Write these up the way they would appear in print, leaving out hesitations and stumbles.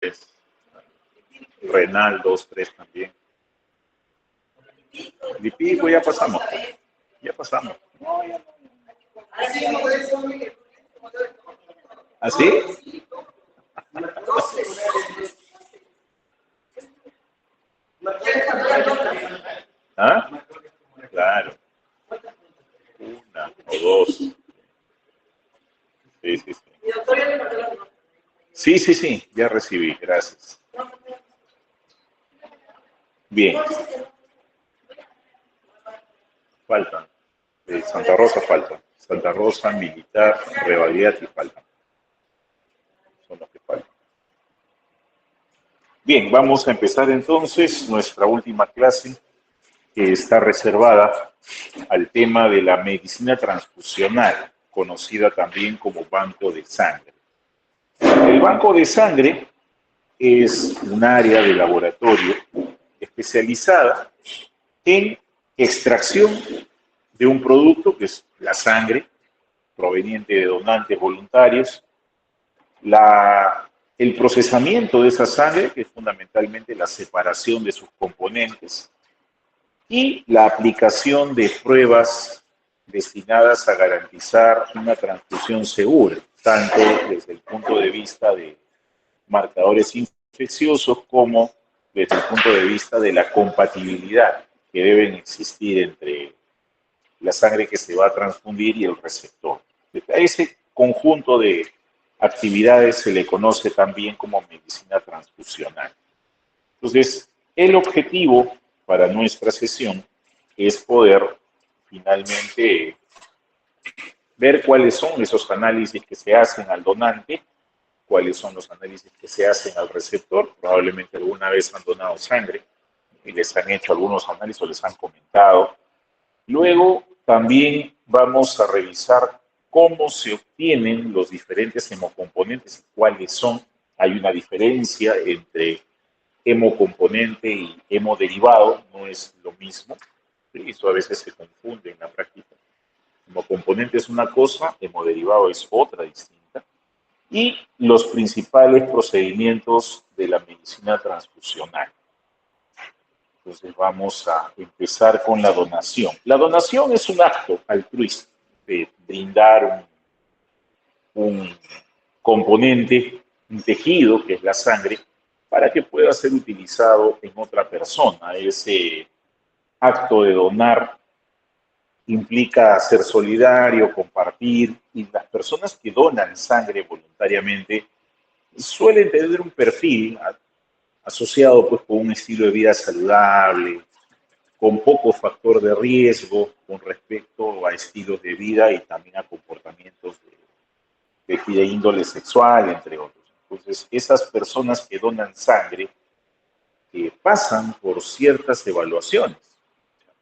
3, renal 2, 3 también. Lipídico ya pasamos. Ya pasamos. ¿Así? ¿Ah? Claro. Una o dos. Sí, sí, sí. Sí, sí, sí, ya recibí, gracias. Bien, faltan. Santa Rosa falta. Santa Rosa, Militar, Revalidad y falta. Son los que faltan. Bien, vamos a empezar entonces nuestra última clase, que está reservada al tema de la medicina transfusional, conocida también como banco de sangre. El banco de sangre es un área de laboratorio especializada en extracción de un producto que es la sangre proveniente de donantes voluntarios, el procesamiento de esa sangre, que es fundamentalmente la separación de sus componentes, y la aplicación de pruebas destinadas a garantizar una transfusión segura, tanto desde el punto de vista de marcadores infecciosos como desde el punto de vista de la compatibilidad que deben existir entre la sangre que se va a transfundir y el receptor. A ese conjunto de actividades se le conoce también como medicina transfusional. Entonces, el objetivo para nuestra sesión es poder finalmente ver cuáles son esos análisis que se hacen al donante, cuáles son los análisis que se hacen al receptor. Probablemente alguna vez han donado sangre y les han hecho algunos análisis o les han comentado. Luego también vamos a revisar cómo se obtienen los diferentes hemocomponentes y cuáles son. Hay una diferencia entre hemocomponente y hemodiderivado, no es lo mismo. Eso a veces se confunde en la práctica. Hemocomponente es una cosa, hemodiderivado es otra distinta. Y los principales procedimientos de la medicina transfusional. Entonces vamos a empezar con la donación. La donación es un acto altruista de brindar un componente, un tejido, que es la sangre, para que pueda ser utilizado en otra persona. Ese acto de donar implica ser solidario, compartir, y las personas que donan sangre voluntariamente suelen tener un perfil asociado pues con un estilo de vida saludable, con poco factor de riesgo con respecto a estilos de vida y también a comportamientos de índole sexual, entre otros. Entonces, esas personas que donan sangre pasan por ciertas evaluaciones,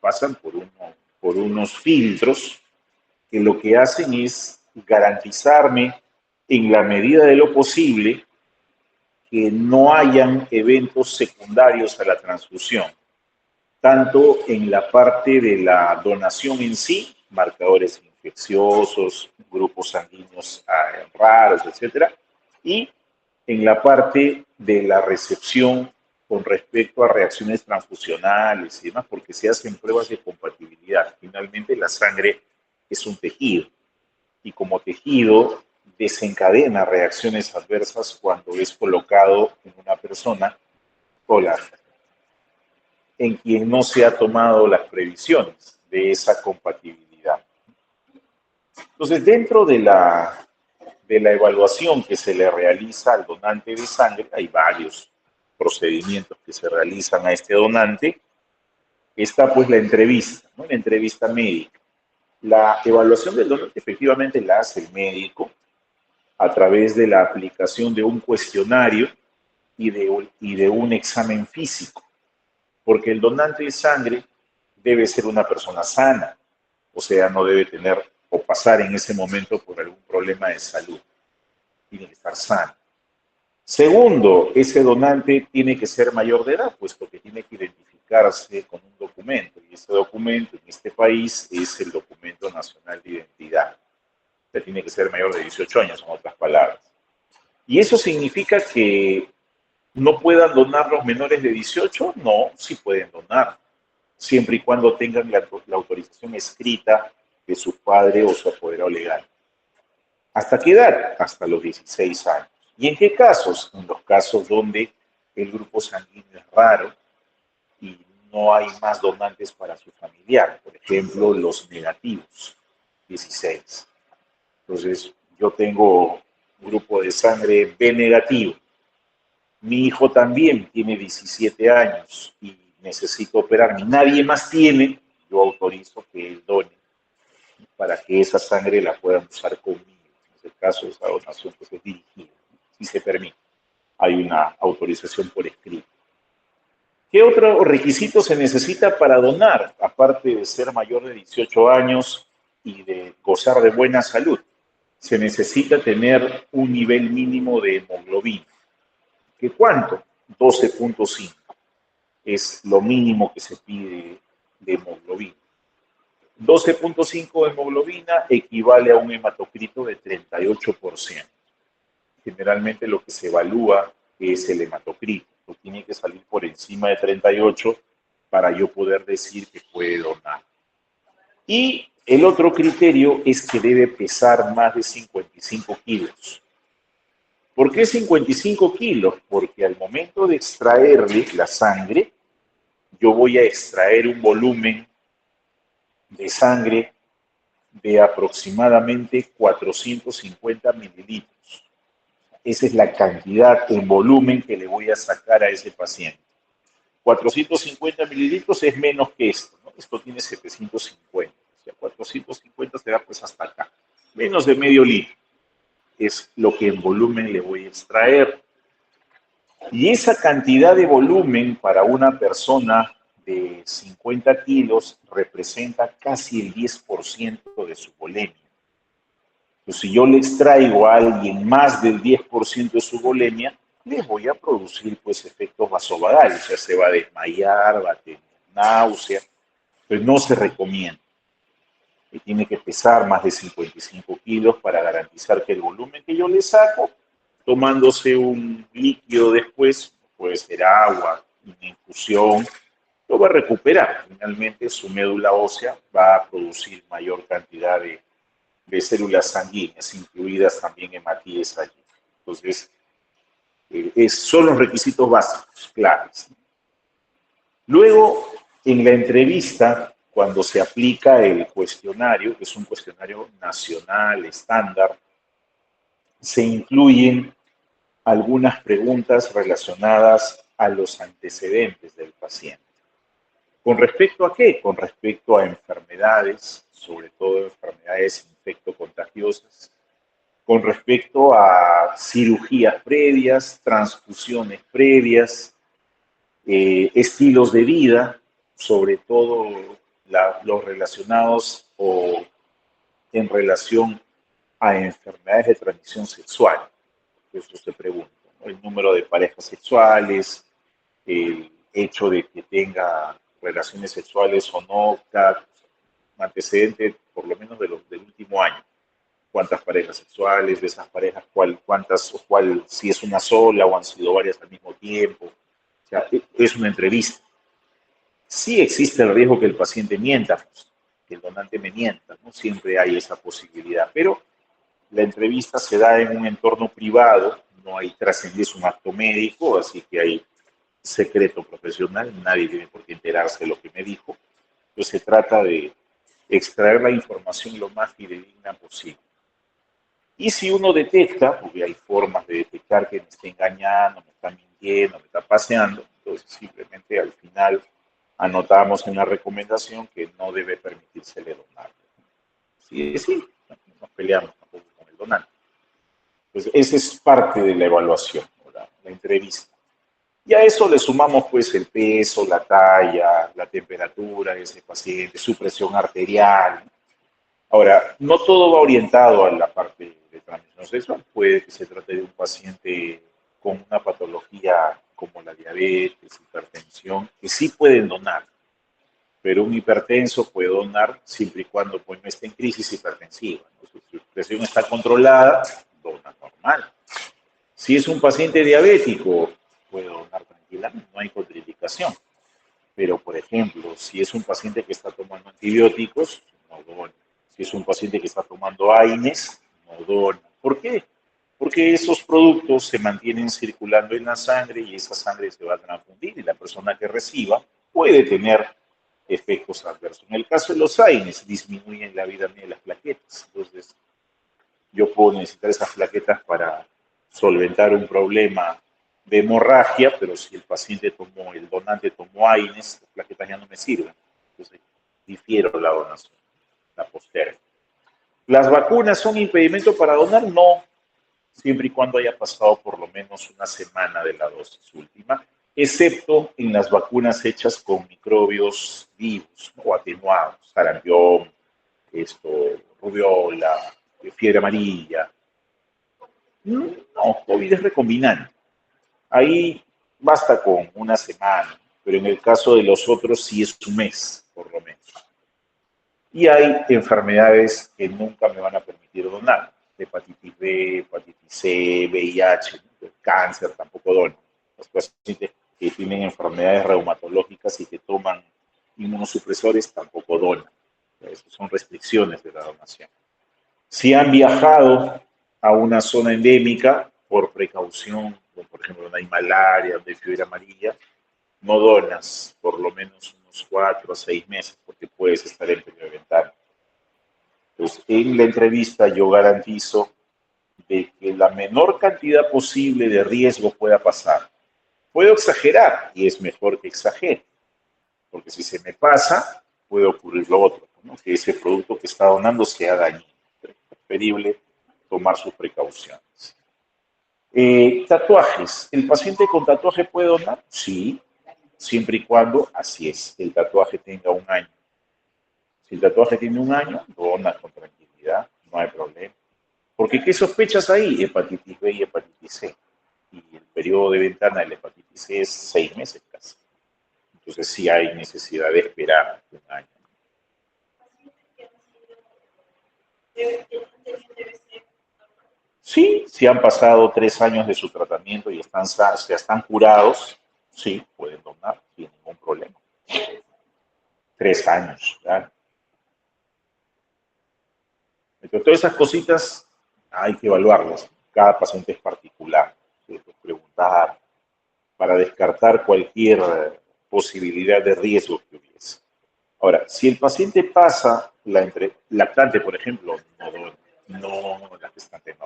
pasan por unos filtros que lo que hacen es garantizarme en la medida de lo posible que no hayan eventos secundarios a la transfusión, tanto en la parte de la donación en sí, marcadores infecciosos, grupos sanguíneos raros, etcétera, y en la parte de la recepción con respecto a reacciones transfusionales y demás, porque se hacen pruebas de compatibilidad. Finalmente, la sangre es un tejido y como tejido desencadena reacciones adversas cuando es colocado en una persona o en quien no se ha tomado las previsiones de esa compatibilidad. Entonces, dentro de la evaluación que se le realiza al donante de sangre, hay varios procedimientos que se realizan a este donante. Está pues la entrevista, ¿no? La entrevista médica. La evaluación del donante efectivamente la hace el médico a través de la aplicación de un cuestionario y de un examen físico, porque el donante de sangre debe ser una persona sana, o sea, no debe tener o pasar en ese momento por algún problema de salud. Tiene que estar sano. Segundo, ese donante tiene que ser mayor de edad, puesto que tiene que identificarse con un documento, y ese documento en este país es el Documento Nacional de Identidad. O sea, tiene que ser mayor de 18 años, en otras palabras. Y eso significa que ¿No puedan donar los menores de 18? No, sí pueden donar, siempre y cuando tengan la autorización escrita de su padre o su apoderado legal. ¿Hasta qué edad? Hasta los 16 años. ¿Y en qué casos? En los casos donde el grupo sanguíneo es raro y no hay más donantes para su familiar. Por ejemplo, los negativos, 16. Entonces, yo tengo un grupo de sangre B negativo. Mi hijo también tiene 17 años y necesito operarme. Nadie más tiene, yo autorizo que él done para que esa sangre la puedan usar conmigo. En este caso, esa donación pues, es dirigida, si se permite. Hay una autorización por escrito. ¿Qué otro requisito se necesita para donar, aparte de ser mayor de 18 años y de gozar de buena salud? Se necesita tener un nivel mínimo de hemoglobina. ¿Qué cuánto? 12.5. Es lo mínimo que se pide de hemoglobina. 12.5 de hemoglobina equivale a un hematocrito de 38%. Generalmente lo que se evalúa es el hematocrito. Tiene que salir por encima de 38 para yo poder decir que puede donar. Y el otro criterio es que debe pesar más de 55 kilos. ¿Por qué 55 kilos? Porque al momento de extraerle la sangre, yo voy a extraer un volumen de sangre de aproximadamente 450 mililitros. Esa es la cantidad en volumen que le voy a sacar a ese paciente. 450 mililitros es menos que esto, ¿no? Esto tiene 750. O sea, 450 se da pues hasta acá. Menos de medio litro. Es lo que en volumen le voy a extraer. Y esa cantidad de volumen para una persona de 50 kilos representa casi el 10% de su volemia. Pues si yo le extraigo a alguien más del 10% de su volemia, les voy a producir pues efectos vasovagales, o sea, se va a desmayar, va a tener náusea, pues no se recomienda. Y tiene que pesar más de 55 kilos para garantizar que el volumen que yo le saco, tomándose un líquido después, puede ser agua, una infusión, lo va a recuperar. Finalmente su médula ósea va a producir mayor cantidad de células sanguíneas, incluidas también hematíes allí. Entonces, son los requisitos básicos, claves. Luego, en la entrevista, cuando se aplica el cuestionario, que es un cuestionario nacional, estándar, se incluyen algunas preguntas relacionadas a los antecedentes del paciente. ¿Con respecto a qué? Con respecto a enfermedades, sobre todo enfermedades infectocontagiosas, con respecto a cirugías previas, transfusiones previas, estilos de vida, sobre todo los relacionados o en relación a enfermedades de transmisión sexual. Eso se pregunta, ¿no? El número de parejas sexuales, el hecho de que tenga relaciones sexuales o no, cada antecedente por lo menos del último año. Cuántas parejas sexuales, de esas parejas, cuántas o cuál, si es una sola o han sido varias al mismo tiempo. O sea, es una entrevista. Sí existe el riesgo que el paciente mienta, pues, que el donante me mienta, ¿no? Siempre hay esa posibilidad, pero la entrevista se da en un entorno privado, no hay trascendencia, un acto médico, así que hay secreto profesional, nadie tiene por qué enterarse de lo que me dijo. Entonces se trata de extraer la información lo más fidedigna posible. Y si uno detecta, porque hay formas de detectar que me está engañando, me está mintiendo, me está paseando, entonces simplemente al final anotamos en la recomendación que no debe permitírsele donar. Si es así, nos peleamos tampoco con el donante. Pues esa es parte de la evaluación, la entrevista. Y a eso le sumamos pues el peso, la talla, la temperatura de ese paciente, su presión arterial. Ahora, no todo va orientado a la parte de transmisión sexual. Puede que se trate de un paciente con una patología como la diabetes, hipertensión, que sí pueden donar, pero un hipertenso puede donar siempre y cuando pues, no esté en crisis hipertensiva. Entonces, si su presión está controlada, dona normal. Si es un paciente diabético puede donar tranquilamente, no hay contraindicación. Pero, por ejemplo, si es un paciente que está tomando antibióticos, no dona. Si es un paciente que está tomando AINES, no dona. ¿Por qué? Porque esos productos se mantienen circulando en la sangre y esa sangre se va a transfundir y la persona que reciba puede tener efectos adversos. En el caso de los AINES, disminuyen la vida media de las plaquetas. Entonces, yo puedo necesitar esas plaquetas para solventar un problema de hemorragia, pero si el paciente tomó, el donante tomó AINES, las plaquetas ya no me sirven. Entonces, difiero la donación, la postergo. ¿Las vacunas son impedimento para donar? No, siempre y cuando haya pasado por lo menos una semana de la dosis última, excepto en las vacunas hechas con microbios vivos o atenuados, sarampión, rubiola, fiebre amarilla. No, COVID es recombinante. Ahí basta con una semana, pero en el caso de los otros sí es un mes, por lo menos. Y hay enfermedades que nunca me van a permitir donar. Hepatitis B, hepatitis C, VIH, cáncer, tampoco dono. Los pacientes que tienen enfermedades reumatológicas y que toman inmunosupresores tampoco donan. Esas son restricciones de la donación. Si han viajado a una zona endémica por precaución, como por ejemplo donde hay malaria, donde hay fiebre amarilla, no donas por lo menos unos 4 a 6 meses porque puedes estar en periodo de ventana. Pues en la entrevista yo garantizo de que la menor cantidad posible de riesgo pueda pasar. Puedo exagerar y es mejor que exagere, porque si se me pasa, puede ocurrir lo otro, ¿no? Que ese producto que está donando sea dañino. Es preferible tomar sus precauciones. Tatuajes. ¿El paciente con tatuaje puede donar? Sí, siempre y cuando, así es, el tatuaje tenga un año. Si el tatuaje tiene un año, dona con tranquilidad, no hay problema. Porque ¿qué sospechas ahí? Hepatitis B y hepatitis C. Y el periodo de ventana de la hepatitis C es 6 meses casi. Entonces sí hay necesidad de esperar un año. Sí, si han pasado 3 años de su tratamiento y ya están curados, sí, pueden donar sin ningún problema. 3 años, claro. Entonces, todas esas cositas hay que evaluarlas. Cada paciente es particular. Hay que preguntar para descartar cualquier posibilidad de riesgo que hubiese. Ahora, si el paciente pasa lactante, por ejemplo, no, la gestante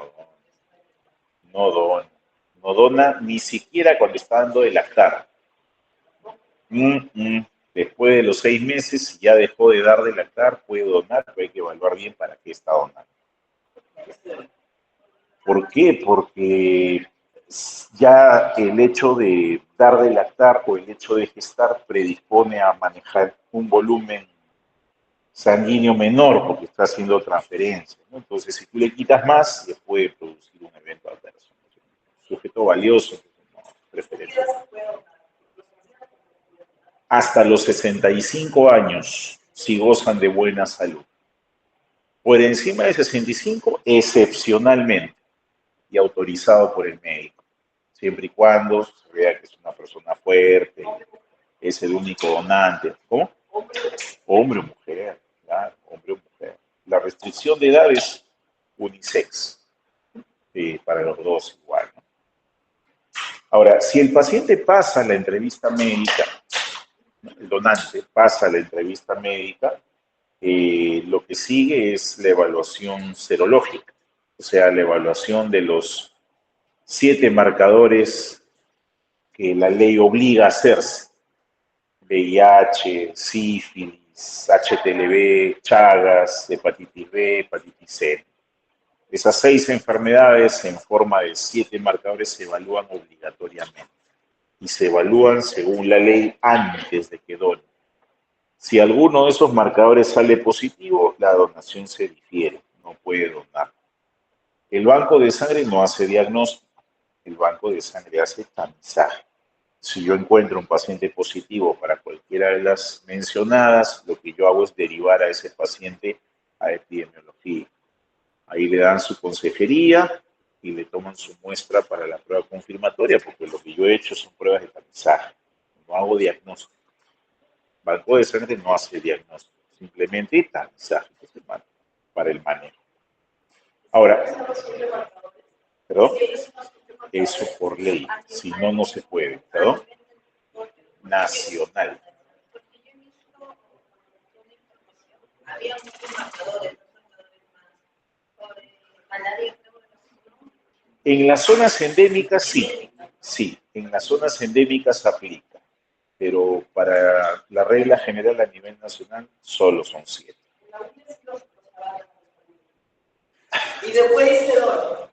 no dona ni siquiera cuando está dando de lactar. Después de los 6 meses, si ya dejó de dar de lactar, puede donar, pero hay que evaluar bien para qué está donando. ¿Por qué? Porque ya el hecho de dar de lactar o el hecho de gestar predispone a manejar un volumen sanguíneo menor porque está haciendo transferencia, ¿no? Entonces, si tú le quitas más, le puede producir un evento adverso. Sujeto valioso, no, preferente. Hasta los 65 años, si gozan de buena salud. Por encima de 65, excepcionalmente, y autorizado por el médico, siempre y cuando se vea que es una persona fuerte, es el único donante. ¿Cómo? Hombre o mujer, claro, hombre o mujer. La restricción de edad es unisex, para los dos igual, ¿no? Ahora, si el paciente pasa la entrevista médica, el donante pasa la entrevista médica, lo que sigue es la evaluación serológica, o sea, la evaluación de los 7 marcadores que la ley obliga a hacerse: VIH, sífilis, HTLV, Chagas, hepatitis B, hepatitis C. Esas 6 enfermedades en forma de 7 marcadores se evalúan obligatoriamente y se evalúan según la ley antes de que donen. Si alguno de esos marcadores sale positivo, la donación se difiere, no puede donar. El banco de sangre no hace diagnóstico, el banco de sangre hace tamizaje. Si yo encuentro un paciente positivo para cualquiera de las mencionadas, lo que yo hago es derivar a ese paciente a epidemiología. Ahí le dan su consejería y le toman su muestra para la prueba confirmatoria, porque lo que yo he hecho son pruebas de tamizaje, no hago diagnóstico. Banco de sangre no hace diagnóstico, simplemente tamizaje para el manejo. Ahora, ¿perdón? Eso por ley, si no, no se puede, ¿perdón? Nacional. En las zonas endémicas sí, sí, en las zonas endémicas aplica, pero para la regla general a nivel nacional solo son 7. Y después dice 2.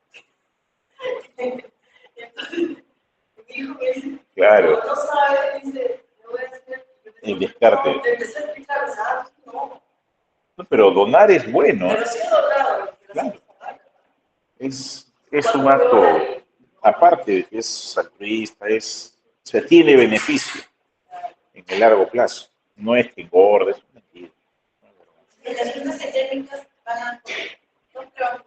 Claro. No sabe, dice, no voy a hacer. El descarte. Empecé a explicar, ¿sabes? No. No, pero donar es bueno. Pero sí he donado. Claro. Es un acto, aparte de que es altruista, o sea, tiene beneficio en el largo plazo. No es que engorde, es mentira. En las zonas endémicas van a dos trabajos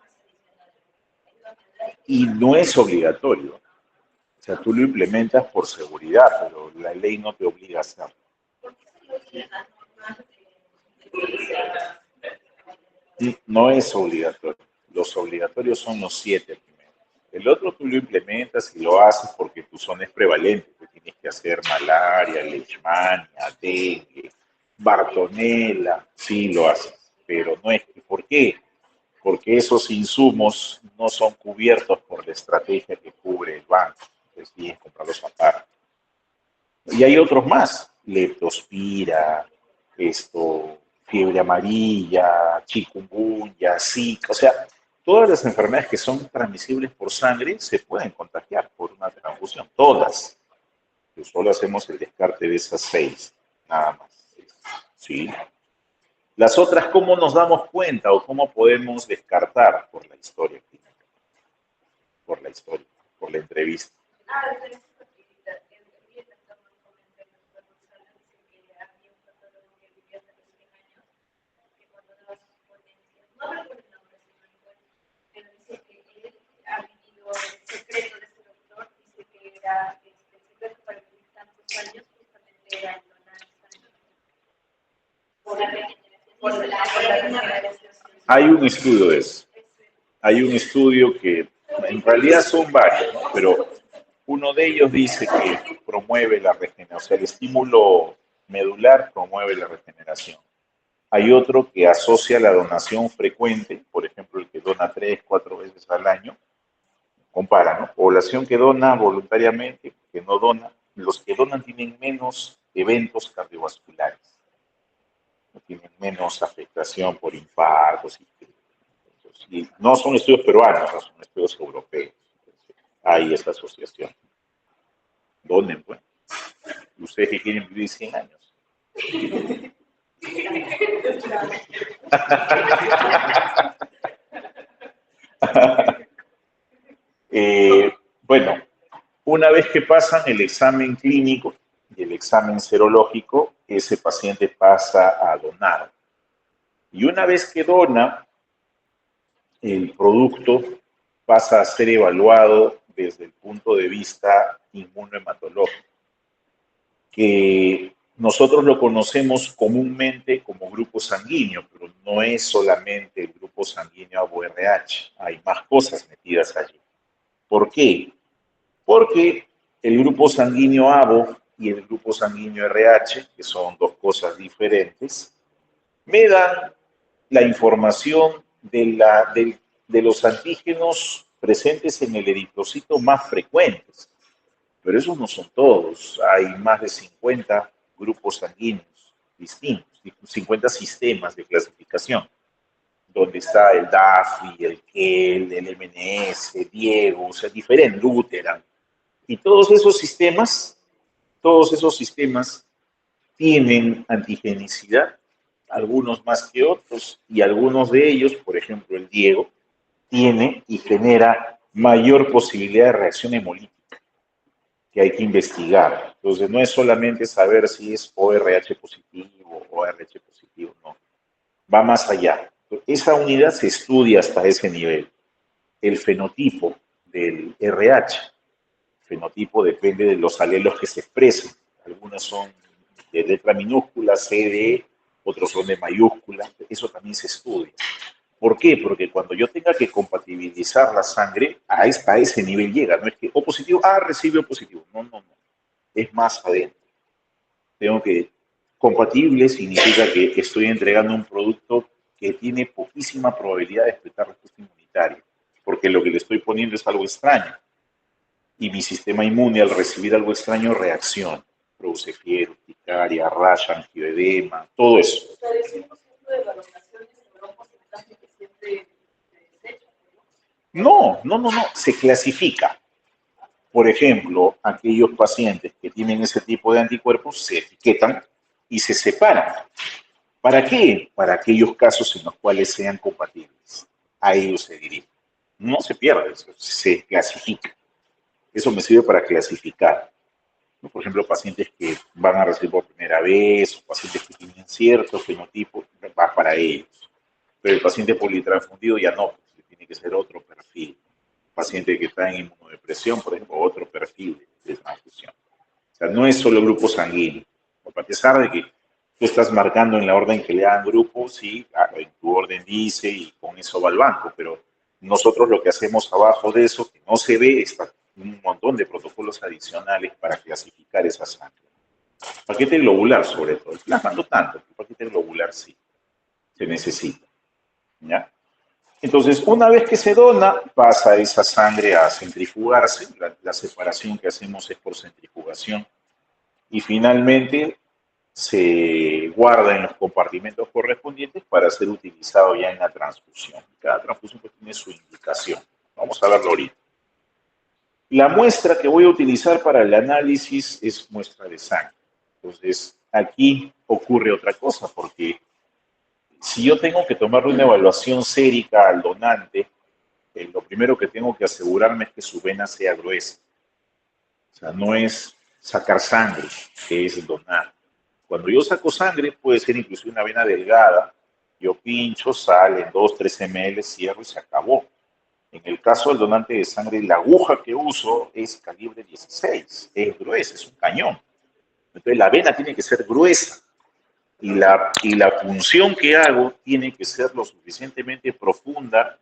adicionales. Y no es obligatorio. O sea, tú lo implementas por seguridad, pero la ley no te obliga a hacerlo. No es obligatorio. Los obligatorios son los 7 primeros. El otro tú lo implementas y lo haces porque tu zona es prevalente. Tú tienes que hacer malaria, leishmania, dengue, bartonella. Sí lo haces, pero no es. ¿Por qué? Porque esos insumos no son cubiertos por la estrategia que cubre el banco. Entonces tienes que comprarlos aparte. Y hay otros más, leptospira, fiebre amarilla, chikungunya, zika, o sea, todas las enfermedades que son transmisibles por sangre se pueden contagiar por una transfusión, todas. Pero solo hacemos el descarte de esas 6, nada más. ¿Sí? Las otras, ¿cómo nos damos cuenta o cómo podemos descartar? Por la historia clínica, por la entrevista. No recuerdo el nombre, pero dice que él ha vivido el secreto de este doctor, dice que era el secreto para vivir tantos años, justamente era el donar sangre. Por la regeneración. Hay un estudio de eso. Hay un estudio que en realidad son varios, ¿no? Pero uno de ellos dice que promueve la regeneración, o sea, el estímulo medular promueve la regeneración. Hay otro que asocia la donación frecuente, por ejemplo, el que dona 3, 4 veces al año, compara, ¿no? Población que dona voluntariamente, que no dona, los que donan tienen menos eventos cardiovasculares, no tienen menos afectación por infartos. Y no son estudios peruanos, son estudios europeos. Hay esta asociación. Donen, pues. Ustedes que quieren vivir 100 años. Bueno, una vez que pasan el examen clínico y el examen serológico, ese paciente pasa a donar. Y una vez que dona, el producto pasa a ser evaluado desde el punto de vista inmunohematológico, que nosotros lo conocemos comúnmente como grupo sanguíneo, pero no es solamente el grupo sanguíneo ABO-RH, hay más cosas metidas allí. ¿Por qué? Porque el grupo sanguíneo ABO y el grupo sanguíneo RH, que son dos cosas diferentes, me dan la información de los antígenos presentes en el eritrocito más frecuentes. Pero esos no son todos. Hay más de 50 grupos sanguíneos distintos, 50 sistemas de clasificación, donde está el DAFI, el KEL, el MNS, Diego, o sea, diferente, Luteran. Y todos esos sistemas tienen antigenicidad, algunos más que otros, y algunos de ellos, por ejemplo el Diego, tiene y genera mayor posibilidad de reacción hemolítica que hay que investigar. Entonces, no es solamente saber si es ORH positivo o RH positivo, no. Va más allá. Esa unidad se estudia hasta ese nivel. El fenotipo del RH. El fenotipo depende de los alelos que se expresen. Algunos son de letra minúscula, C, D, otros son de mayúscula. Eso también se estudia. ¿Por qué? Porque cuando yo tenga que compatibilizar la sangre, a ese nivel llega. No es que O positivo, recibe O positivo. No, no, no. Es más adentro. Tengo que, compatible significa que estoy entregando un producto que tiene poquísima probabilidad de expresar respuesta inmunitaria, porque lo que le estoy poniendo es algo extraño. Y mi sistema inmune al recibir algo extraño reacciona. Produce fiebre, urticaria, rash, angioedema, todo eso. No, no, no, no, se clasifica. Por ejemplo, aquellos pacientes que tienen ese tipo de anticuerpos se etiquetan y se separan. ¿Para qué? Para aquellos casos en los cuales sean compatibles. A ellos se dirige. No se pierde, se clasifica. Eso me sirve para clasificar. Por ejemplo, pacientes que van a recibir por primera vez, o pacientes que tienen cierto fenotipo, va para ellos. Pero el paciente politransfundido ya no, tiene que ser otro perfil. Paciente que está en inmunodepresión, por ejemplo, otro perfil de transfusión. O sea, no es solo grupo sanguíneo. A pesar de que tú estás marcando en la orden que le dan grupo, sí, en tu orden dice y con eso va al banco, pero nosotros lo que hacemos abajo de eso, que no se ve, está un montón de protocolos adicionales para clasificar esa sangre. Paquete globular, sobre todo. El plasma no tanto, el paquete globular sí, se necesita. ¿Ya? Entonces, una vez que se dona, pasa esa sangre a centrifugarse. La separación que hacemos es por centrifugación. Y finalmente se guarda en los compartimentos correspondientes para ser utilizado ya en la transfusión. Cada transfusión pues tiene su indicación. Vamos a verlo ahorita. La muestra que voy a utilizar para el análisis es muestra de sangre. Entonces, aquí ocurre otra cosa, porque si yo tengo que tomarle una evaluación sérica al donante, lo primero que tengo que asegurarme es que su vena sea gruesa. O sea, no es sacar sangre, que es donar. Cuando yo saco sangre, puede ser incluso una vena delgada, yo pincho, sale en 2, 3 ml, cierro y se acabó. En el caso del donante de sangre, la aguja que uso es calibre 16, es gruesa, es un cañón. Entonces la vena tiene que ser gruesa y la punción que hago tiene que ser lo suficientemente profunda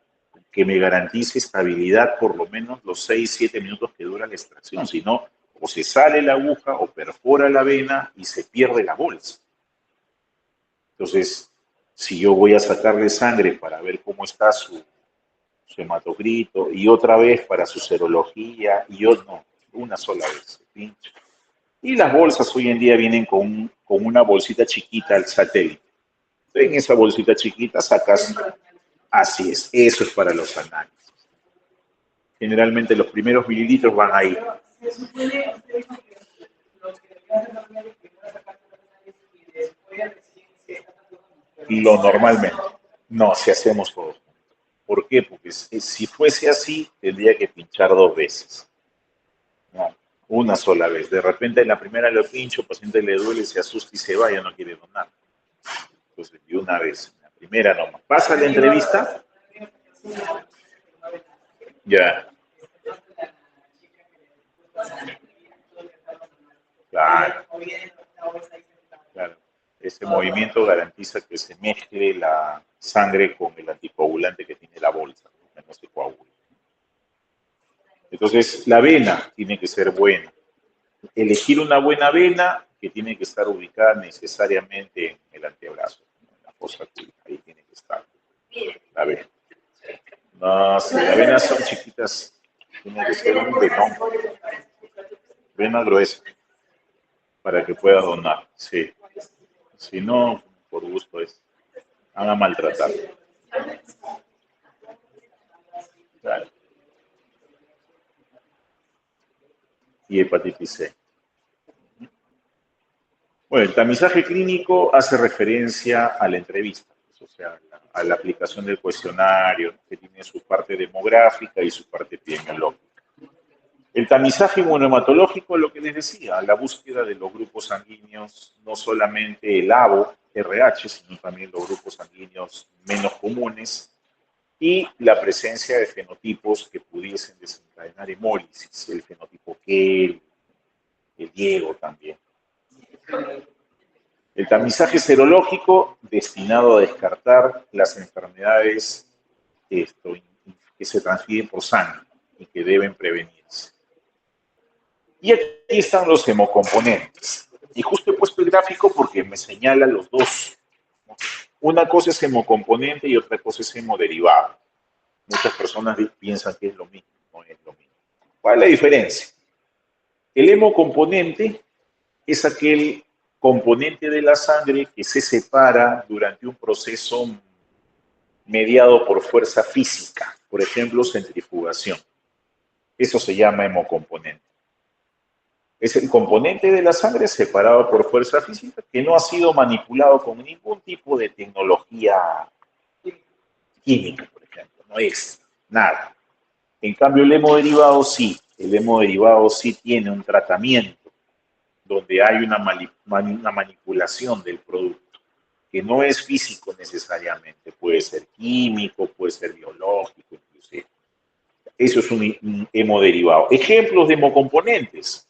que me garantice estabilidad por lo menos los 6, 7 minutos que dura la extracción. Si no, o se sale la aguja o perfora la vena y se pierde la bolsa. Entonces, si yo voy a sacarle sangre para ver cómo está su hematocrito y otra vez para su serología, y yo no, una sola vez, pincho. Y las bolsas hoy en día vienen con una bolsita chiquita al satélite. En esa bolsita chiquita sacas, así es, eso es para los análisis. Generalmente los primeros mililitros van ahí. Y lo normalmente. No, si hacemos todo. ¿Por qué? Porque si fuese así, tendría que pinchar 2 veces. No, una sola vez. De repente en la primera lo pincho, el paciente le duele, se asusta y se va, ya no quiere donar. Entonces, de una vez, en la primera nomás. ¿Pasa la entrevista? Ya. Claro. Claro. Ese movimiento garantiza que se mezcle la sangre con el anticoagulante que tiene la bolsa, que no se coagula. Entonces, la vena tiene que ser buena. Elegir una buena vena que tiene que estar ubicada necesariamente en el antebrazo, en la fosa aguda. Ahí tiene que estar la vena. No, si las venas son chiquitas, tiene que ser un venón, vena gruesa, para que pueda donar. Sí. Si no, por gusto es, van a maltratar. Claro. Y hepatitis C. Bueno, el tamizaje clínico hace referencia a la entrevista, o sea, a la aplicación del cuestionario, que tiene su parte demográfica y su parte epidemiológica. El tamizaje inmunohematológico, lo que les decía, la búsqueda de los grupos sanguíneos, no solamente el ABO, RH, sino también los grupos sanguíneos menos comunes, y la presencia de fenotipos que pudiesen desencadenar hemólisis, el fenotipo Kell, el Diego también. El tamizaje serológico destinado a descartar las enfermedades que se transfieren por sangre y que deben prevenirse. Y aquí están los hemocomponentes. Y justo he puesto el gráfico porque me señala los dos. Una cosa es hemocomponente y otra cosa es hemodiderivado. Muchas personas piensan que es lo mismo, no es lo mismo. ¿Cuál es la diferencia? El hemocomponente es aquel componente de la sangre que se separa durante un proceso mediado por fuerza física, por ejemplo, centrifugación. Eso se llama hemocomponente. Es el componente de la sangre separado por fuerza física que no ha sido manipulado con ningún tipo de tecnología química, por ejemplo. No es nada. En cambio, el hemodiderivado sí. El hemodiderivado sí tiene un tratamiento donde hay una manipulación del producto, que no es físico necesariamente. Puede ser químico, puede ser biológico, inclusive. Eso es un hemodiderivado. Ejemplos de hemocomponentes.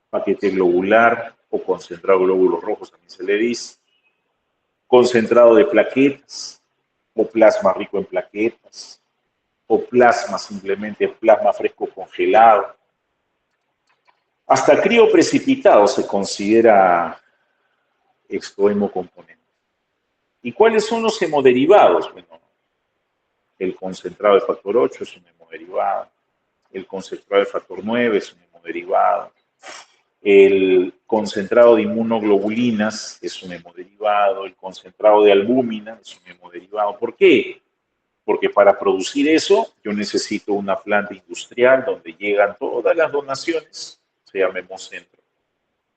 Paquete globular o concentrado de glóbulos rojos, también se le dice. Concentrado de plaquetas o plasma rico en plaquetas o plasma, simplemente plasma fresco congelado. Hasta crioprecipitado se considera hemocomponente. ¿Y cuáles son los hemoderivados? Bueno, el concentrado de factor 8 es un hemodiderivado, el concentrado de factor 9 es un hemodiderivado, el concentrado de inmunoglobulinas es un hemodiderivado, el concentrado de albúmina es un hemodiderivado. ¿Por qué? Porque para producir eso yo necesito una planta industrial donde llegan todas las donaciones, se llama hemocentro.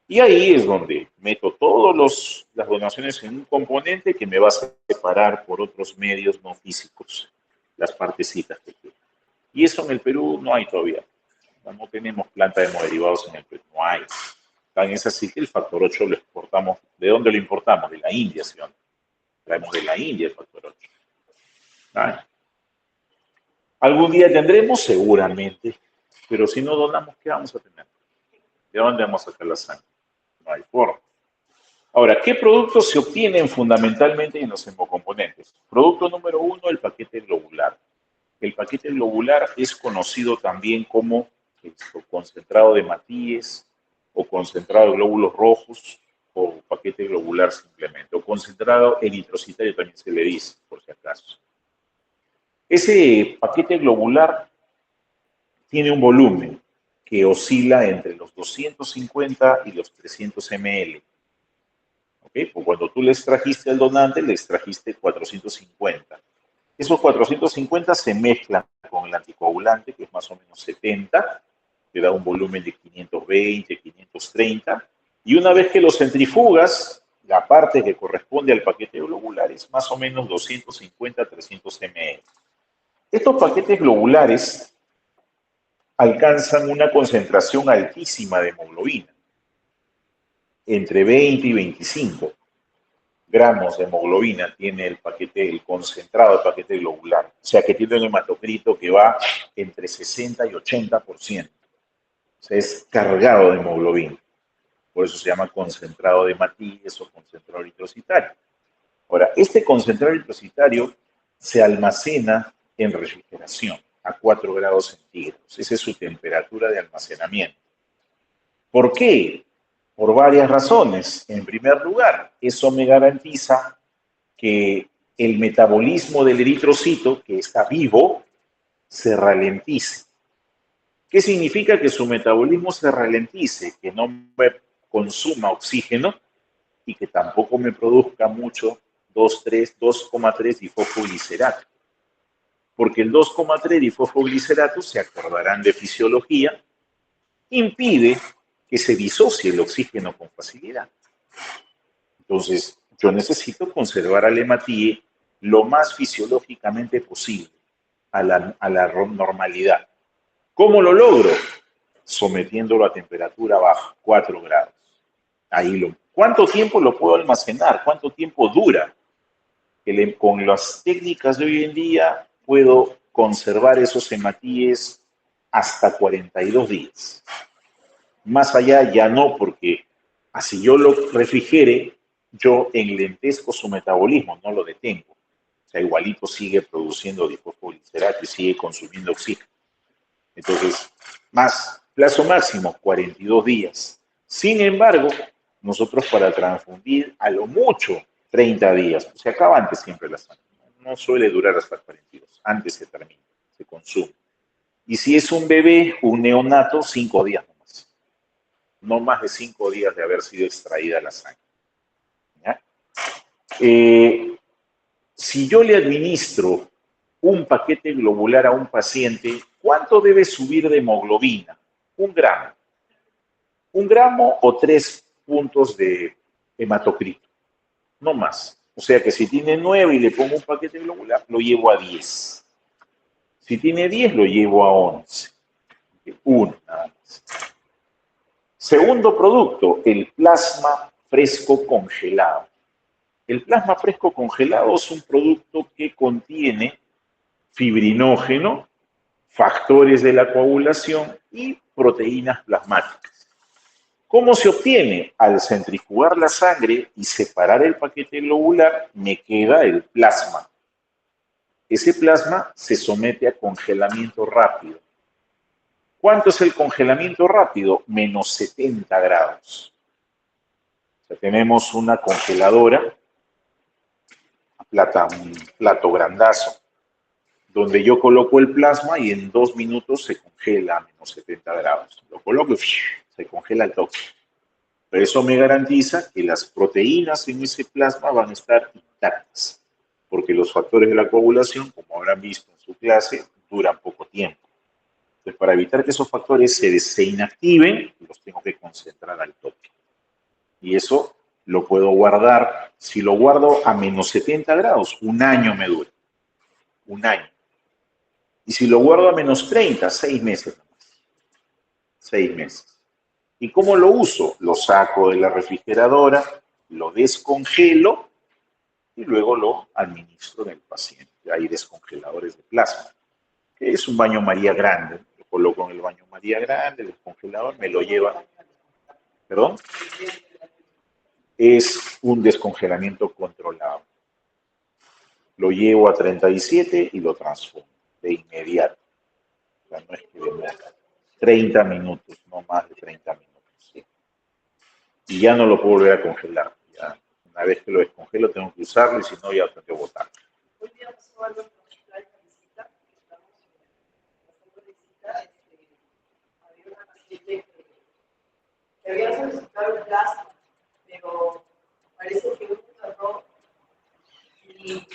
Y ahí es donde meto todas las donaciones en un componente que me va a separar por otros medios no físicos, las partecitas que quiero. Y eso en el Perú no hay todavía. No tenemos planta de hemoderivados en el Perú, no hay. Tan es así que el factor 8 lo exportamos. ¿De dónde lo importamos? De la India, ¿sí? Traemos de la India el factor 8. ¿Ah? ¿Algún día tendremos? Seguramente. Pero si no donamos, ¿qué vamos a tener? ¿De dónde vamos a sacar la sangre? No hay forma. Ahora, ¿qué productos se obtienen fundamentalmente en los hemocomponentes? Producto número 1, el paquete globular. El paquete globular es conocido también como concentrado de Matías o concentrado de glóbulos rojos o paquete globular simplemente, o concentrado eritrocitario también se le dice, por si acaso. Ese paquete globular tiene un volumen que oscila entre los 250 y los 300 ml. ¿Okay? Pues cuando tú le extrajiste al donante, le extrajiste 450. Esos 450 se mezclan con el anticoagulante, que es más o menos 70, te da un volumen de 520, 530, y una vez que lo centrifugas, la parte que corresponde al paquete globular es más o menos 250, 300 ml. Estos paquetes globulares alcanzan una concentración altísima de hemoglobina, entre 20 y 25 gramos de hemoglobina tiene el concentrado del paquete globular. O sea que tiene un hematocrito que va entre 60 y 80%. O sea, es cargado de hemoglobina. Por eso se llama concentrado de Matías o concentrado eritrocitario. Ahora, este concentrado eritrocitario se almacena en refrigeración a 4 grados centígrados. Esa es su temperatura de almacenamiento. ¿Por qué? Por varias razones. En primer lugar, eso me garantiza que el metabolismo del eritrocito, que está vivo, se ralentice. ¿Qué significa que su metabolismo se ralentice? Que no me consuma oxígeno y que tampoco me produzca mucho 2,3 difosfoglicerato. Porque el 2,3 difosfoglicerato, se acordarán de fisiología, impide que se disocie el oxígeno con facilidad. Entonces, yo necesito conservar al hematíe lo más fisiológicamente posible, a la normalidad. ¿Cómo lo logro? Sometiéndolo a temperatura baja, 4 grados. ¿Cuánto tiempo lo puedo almacenar? ¿Cuánto tiempo dura? Con las técnicas de hoy en día, puedo conservar esos hematíes hasta 42 días. Más allá ya no, porque así yo lo refrigere, yo enlentezco su metabolismo, no lo detengo. O sea, igualito sigue produciendo difosfoglicerato y sigue consumiendo oxígeno. Entonces, plazo máximo, 42 días. Sin embargo, nosotros para transfundir a lo mucho 30 días, se acaba antes siempre la sangre. No suele durar hasta 42, antes se termina, se consume. Y si es un bebé, un neonato, 5 días nomás. No más de 5 días de haber sido extraída la sangre. ¿Ya? Si yo le administro un paquete globular a un paciente, ¿cuánto debe subir de hemoglobina? 1 gramo. 1 gramo o 3 puntos de hematocrito. No más. O sea que si tiene 9 y le pongo un paquete globular, lo llevo a 10. Si tiene 10, lo llevo a 11. 1 nada más. Segundo producto, el plasma fresco congelado. El plasma fresco congelado es un producto que contiene fibrinógeno, factores de la coagulación y proteínas plasmáticas. ¿Cómo se obtiene? Al centrifugar la sangre y separar el paquete globular, me queda el plasma. Ese plasma se somete a congelamiento rápido. ¿Cuánto es el congelamiento rápido? Menos 70 grados. O sea, tenemos una congeladora, un plato grandazo, donde yo coloco el plasma y en 2 minutos se congela a menos 70 grados. Lo coloco y se congela el toque. Pero eso me garantiza que las proteínas en ese plasma van a estar intactas, porque los factores de la coagulación, como habrán visto en su clase, duran poco tiempo. Entonces, para evitar que esos factores se inactiven, los tengo que concentrar al toque. Y eso lo puedo guardar, si lo guardo a menos 70 grados, 1 año me dura. 1 año. Y si lo guardo a menos 30, 6 meses nomás. 6 meses. ¿Y cómo lo uso? Lo saco de la refrigeradora, lo descongelo y luego lo administro en el paciente. Hay descongeladores de plasma, que es un baño María grande. Lo coloco en el baño María grande, el descongelador me lo lleva. ¿Perdón? Es un descongelamiento controlado. Lo llevo a 37 y lo transformo de inmediato. O sea, no es que demora 30 minutos, no más de 30 minutos. ¿Sí? Y ya no lo puedo volver a congelar. Ya, una vez que lo descongelo tengo que usarlo y si no ya lo tengo que botar. Hoy día pasó algo con la visita, estamos haciendo visita, había una paciente que había solicitado el plasma, pero parece que hubo un error y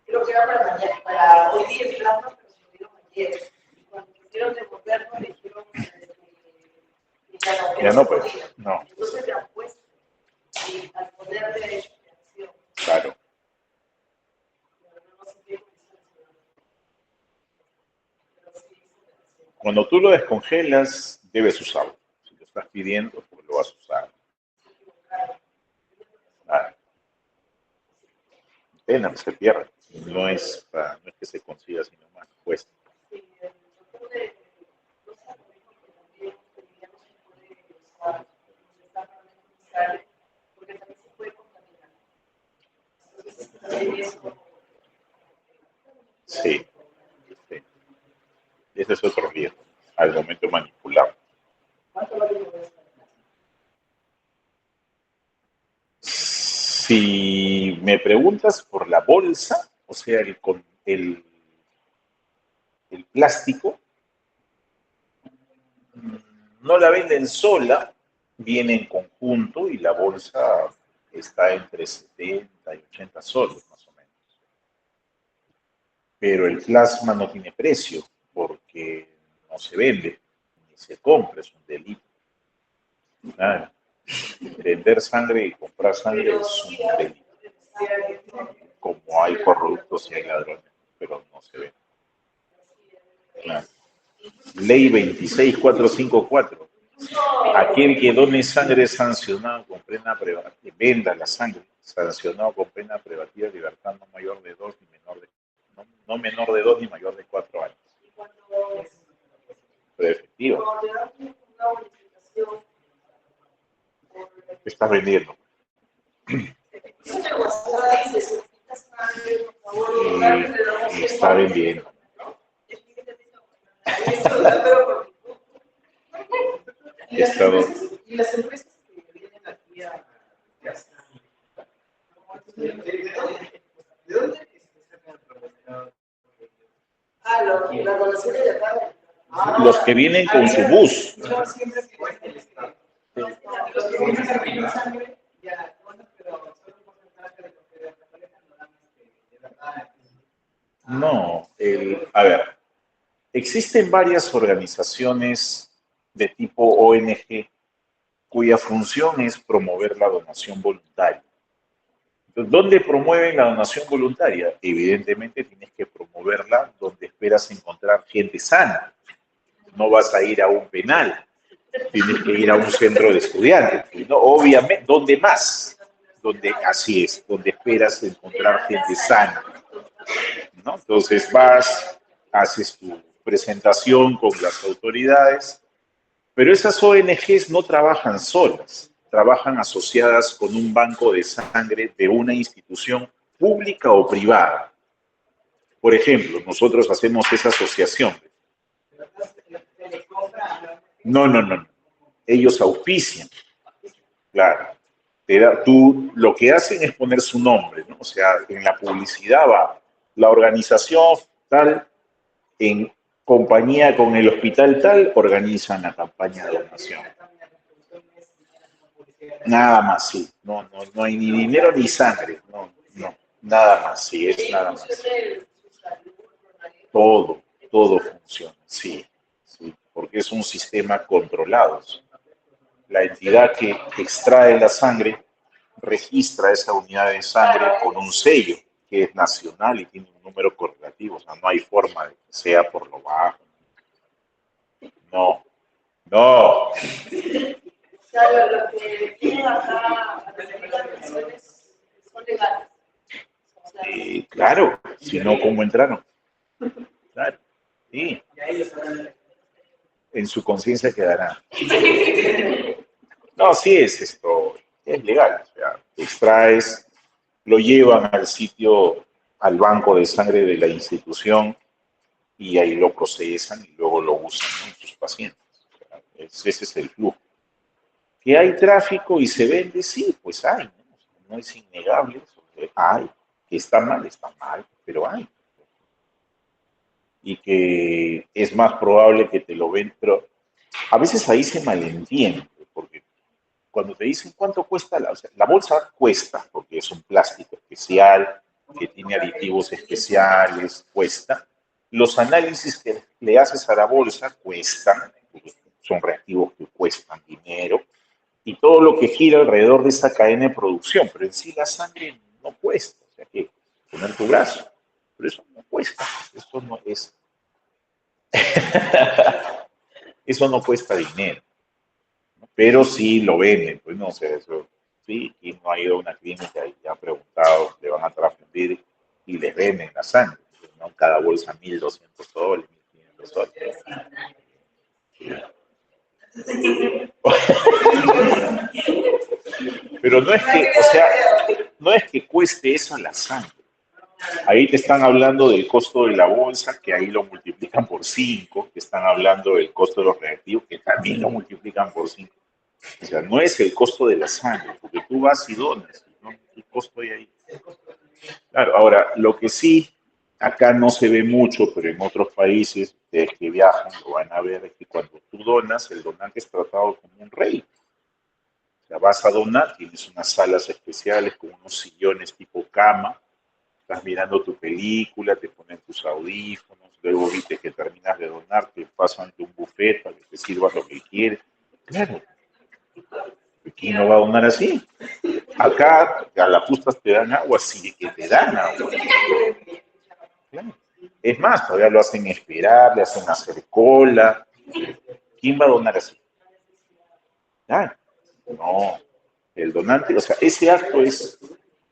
creo que era para mañana, para hoy día el plasma, pero se lo dieron ayer. Y cuando quisieron devolverlo, le dijeron que ya no pues, no. Entonces le han puesto y al ponerle reacción. Claro. Cuando tú lo descongelas, debes usarlo. Si lo estás pidiendo, pues lo vas a usar. Claro. Pena, se pierde. No es que se consiga, sino más cuesta. Sí, sí. Ese es otro riesgo al momento de manipular. Si me preguntas por la bolsa, o sea, el plástico, no la venden sola, viene en conjunto y la bolsa está entre 70 y 80 soles más o menos. Pero el plasma no tiene precio porque no se vende ni se compra, es un delito. Nada. Vender sangre y comprar sangre es un delito. Como hay corruptos y hay ladrones, pero no se vende. Claro. Ley 26454. Aquel que done sangre sancionado con pena privativa, venda la sangre sancionado con pena privativa de libertad no mayor de 2 ni menor de... no menor de 2 ni mayor de 4 años. Y cuando Pero efectivo, te dan una bonificación por estás vendiendo. Y está vendiendo. Está, Y las empresas que vienen aquí a ¿de dónde sacan promoción? La donación de acá. los que vienen con su bus. Yo siempre que voy al estado. Los que vienen a pedir sangre, ya, bueno, pero solo un porcentaje de lo que de recolectan lo dan de verdad. No, a ver, existen varias organizaciones de tipo ONG cuya función es promover la donación voluntaria. Entonces, ¿dónde promueven la donación voluntaria? Evidentemente tienes que promoverla donde esperas encontrar gente sana. No vas a ir a un penal, tienes que ir a un centro de estudiantes. ¿No? Obviamente, ¿dónde más? Donde, así es, donde esperas encontrar gente sana. ¿No? Entonces vas, haces tu presentación con las autoridades, pero esas ONGs no trabajan solas, trabajan asociadas con un banco de sangre de una institución pública o privada. Por ejemplo, nosotros hacemos esa asociación. No. Ellos auspician, claro. Tú lo que hacen es poner su nombre, ¿no? O sea, en la publicidad va la organización tal, en compañía con el hospital tal, organizan la campaña de donación. Nada más, sí. No hay ni dinero ni sangre. No. Nada más, sí, es nada más. Todo funciona, sí. Porque es un sistema controlado. La entidad que extrae la sangre registra esa unidad de sangre con un sello que es nacional y tiene un número correlativo. O sea, no hay forma de que sea por lo bajo. No. Claro, lo que vienen acá a recibir las pensiones son legales. O sea, Claro, si no, ¿cómo entraron? Claro, sí. En su conciencia quedará. No, sí es esto, es legal. O sea, extraes, lo llevan al sitio, al banco de sangre de la institución y ahí lo procesan y luego lo usan, ¿no? En sus pacientes. O sea, ese es el flujo. ¿Que hay tráfico y se vende? Sí, pues hay, ¿no? No es innegable, hay. Que está mal, pero hay. Y que es más probable que te lo ven, pero a veces ahí se malentiende, porque cuando te dicen cuánto cuesta, o sea, la bolsa cuesta, porque es un plástico especial, que tiene aditivos especiales, cuesta. Los análisis que le haces a la bolsa cuestan, porque son reactivos que cuestan dinero, y todo lo que gira alrededor de esa cadena de producción, pero en sí la sangre no cuesta, o sea que poner tu brazo, pero eso no cuesta, eso no es, eso no cuesta dinero, ¿no? Pero sí lo venden, pues no sé, eso sí, y no ha ido a una clínica y ha preguntado, le van a transfundir y les venden la sangre, ¿no? Cada bolsa $1.200, $1.500. Pero no es que, o sea, no es que cueste eso la sangre. Ahí te están hablando del costo de la bolsa, que ahí lo multiplican por 5, te están hablando del costo de los reactivos, que también lo multiplican por 5. O sea, no es el costo de la sangre, porque tú vas y donas, ¿no? El costo hay ahí. Claro, ahora, lo que sí, acá no se ve mucho, pero en otros países, ustedes que viajan lo van a ver, es que cuando tú donas, el donante es tratado como un rey. O sea, vas a donar, tienes unas salas especiales con unos sillones tipo cama, estás mirando tu película, te ponen tus audífonos, luego viste que terminas de donar, te pasan de un buffet para que te sirvas lo que quieres. Claro, ¿quién no va a donar así? Acá a las justas te dan agua, sí que te dan agua. Claro. Es más, todavía lo hacen esperar, le hacen hacer cola. ¿Quién va a donar así? Claro, no. El donante, o sea, ese acto es,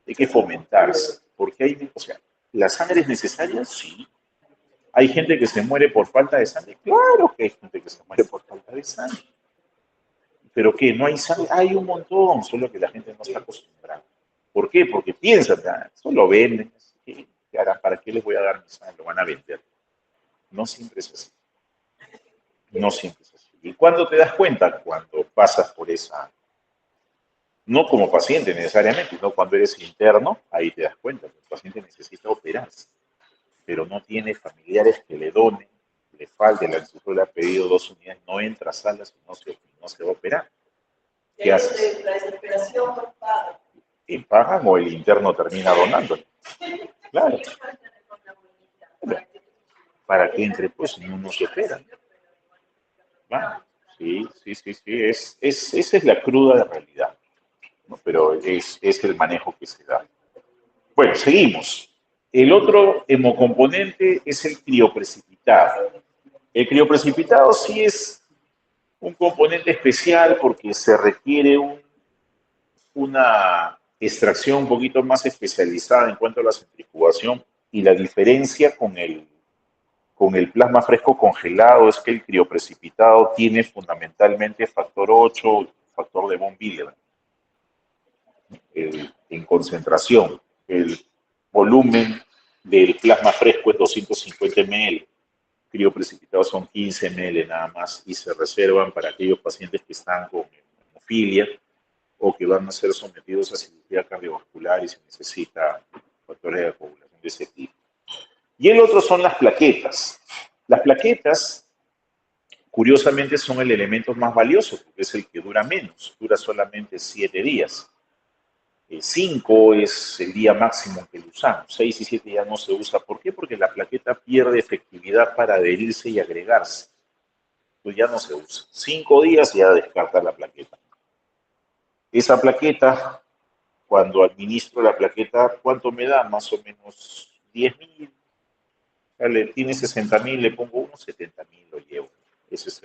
hay que fomentarse, porque hay, o sea, ¿La sangre es necesaria? Sí. ¿Hay gente que se muere por falta de sangre? Claro que hay gente que se muere por falta de sangre. ¿Pero qué? ¿No hay sangre? Hay un montón, solo que la gente no está acostumbrada. ¿Por qué? Porque piensan, eso lo venden. ¿Qué harán? ¿Para qué les voy a dar mi sangre? Lo van a vender. No siempre es así. No siempre es así. ¿Y cuándo te das cuenta? Cuando pasas por esa, no como paciente necesariamente, sino cuando eres interno, ahí te das cuenta que el paciente necesita operarse, pero no tiene familiares que le donen, le falte, el anestesista le ha pedido 2 unidades, no entra a salas y no se va a operar. ¿Qué haces? La desesperación paga. ¿Y pagan o el interno termina donando? Claro. Para que entre, pues no se opera. Claro. Sí, sí, sí, sí. Esa es la cruda realidad, ¿no? Pero es el manejo que se da. Bueno, seguimos. El otro hemocomponente es el crioprecipitado. El crioprecipitado sí es un componente especial porque se requiere una extracción un poquito más especializada en cuanto a la centrifugación, y la diferencia con el plasma fresco congelado es que el crioprecipitado tiene fundamentalmente factor 8, factor de von Willebrand en concentración. El volumen del plasma fresco es 250 ml, crioprecipitados son 15 ml nada más, y se reservan para aquellos pacientes que están con hemofilia o que van a ser sometidos a cirugía cardiovascular y se necesita factores de coagulación de ese tipo. Y el otro son las plaquetas. Las plaquetas, curiosamente, son el elemento más valioso porque es el que dura menos, dura solamente 7 días. 5 es el día máximo que lo usamos, 6 y 7 ya no se usa. ¿Por qué? Porque la plaqueta pierde efectividad para adherirse y agregarse. Pues ya no se usa. 5 días ya descarta la plaqueta. Esa plaqueta, cuando administro la plaqueta, ¿cuánto me da? Más o menos 10.000. Tiene 60.000, le pongo unos 70.000, lo llevo. Ese es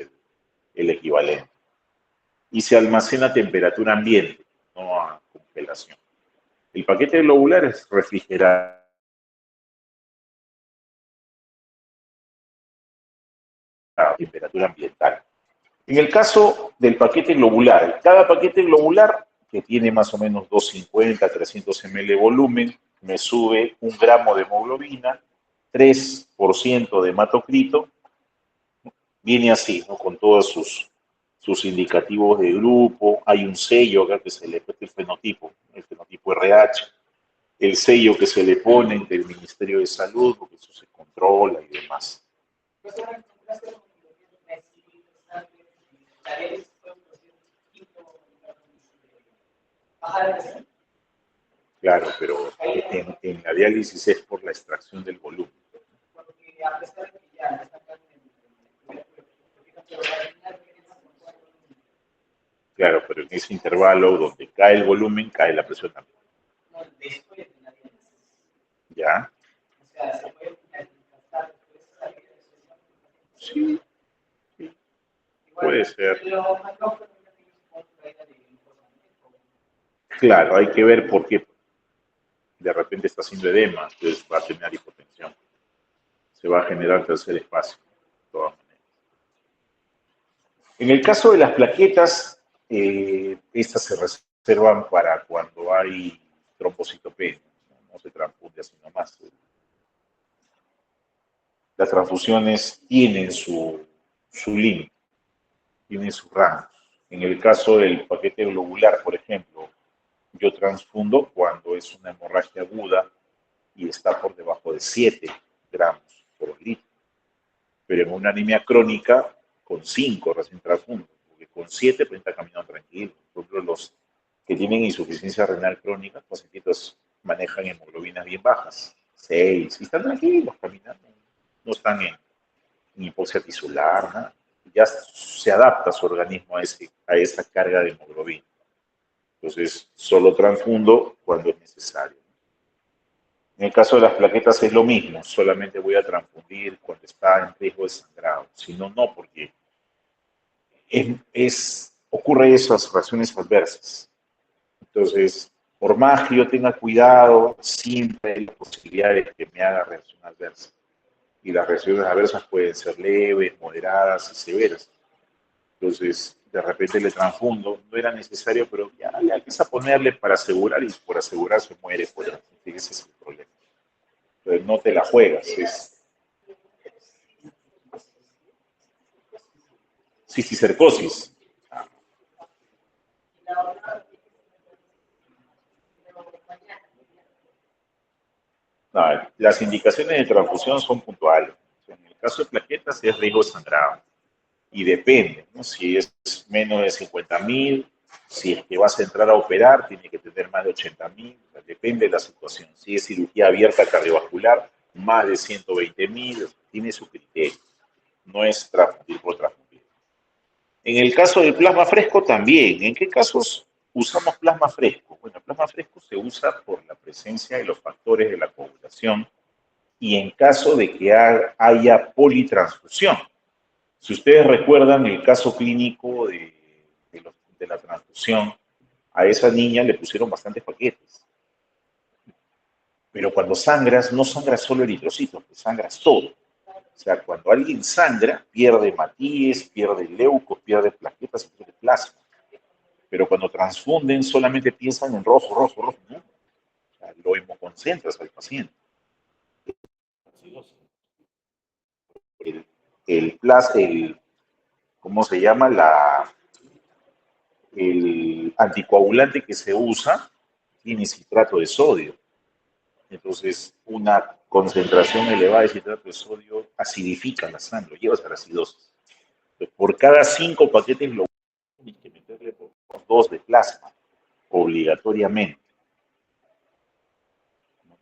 el equivalente. Y se almacena a temperatura ambiente, no a congelación. El paquete globular es refrigerado a temperatura ambiental. En el caso del paquete globular, cada paquete globular, que tiene más o menos 250, 300 ml de volumen, me sube 1 gramo de hemoglobina, 3% de hematocrito, viene así, ¿no? Con todos sus indicativos de grupo, hay un sello acá que se le pone el fenotipo RH, el sello que se le pone del Ministerio de Salud, porque eso se controla y demás. Claro, pero en la diálisis es por la extracción del volumen. Claro, pero en ese intervalo donde cae el volumen, cae la presión también. ¿Ya? Sí, sí, puede ser. Claro, hay que ver por qué. De repente está haciendo edema, entonces va a tener hipotensión. Se va a generar tercer espacio, de todas maneras. En el caso de las plaquetas, estas se reservan para cuando hay trombocitopenia, no se transfunde así nomás. Las transfusiones tienen su límite, tienen su rango. En el caso del paquete globular, por ejemplo, yo transfundo cuando es una hemorragia aguda y está por debajo de 7 gramos por litro. Pero en una anemia crónica, con 5 recién transfundo, porque con 7 pues está caminando tranquilo. Por ejemplo, los que tienen insuficiencia renal crónica, los pacientitos manejan hemoglobinas bien bajas, 6, y están tranquilos caminando, no están en hipoxia tisular, nada. Ya se adapta su organismo a esa carga de hemoglobina. Entonces, solo transfundo cuando es necesario. En el caso de las plaquetas es lo mismo, solamente voy a transfundir cuando está en riesgo de sangrado. Si no, no, porque ocurre esas reacciones adversas. Entonces, Por más que yo tenga cuidado, siempre hay la posibilidad de que me haga reacción adversa. Y las reacciones adversas pueden ser leves, moderadas y severas. Entonces, de repente le transfundo, no era necesario, pero ya le empieza a ponerle para asegurar y por asegurar se muere. Pues, ese es el problema. Entonces, no te la juegas. Es cisticercosis. No, las indicaciones de transfusión son puntuales. En el caso de plaquetas es riesgo de sangrado. Y depende, ¿no? Si es menos de 50.000, si es que vas a entrar a operar, tiene que tener más de 80.000, o sea, depende de la situación. Si es cirugía abierta cardiovascular, más de 120.000, tiene su criterio, no es transfundir por transfundir. En el caso del plasma fresco también, ¿en qué casos usamos plasma fresco? Bueno, el plasma fresco se usa por la presencia de los factores de la coagulación y en caso de que haya politransfusión. Si ustedes recuerdan el caso clínico de la transfusión, a esa niña le pusieron bastantes paquetes. Pero cuando sangras, no sangras solo eritrocitos, sangras todo. O sea, cuando alguien sangra, pierde hemátides, pierde leucos, pierde plaquetas y pierde plasma. Pero cuando transfunden, solamente piensan en rojo, rojo, rojo. ¿No? O sea, lo hemoconcentras al paciente. El ¿cómo se llama? El anticoagulante que se usa tiene citrato de sodio. Entonces, una concentración elevada de citrato de sodio acidifica la sangre, lo llevas a la acidosis. Entonces, por cada 5 paquetes lo tienes que meterle por 2 de plasma, obligatoriamente.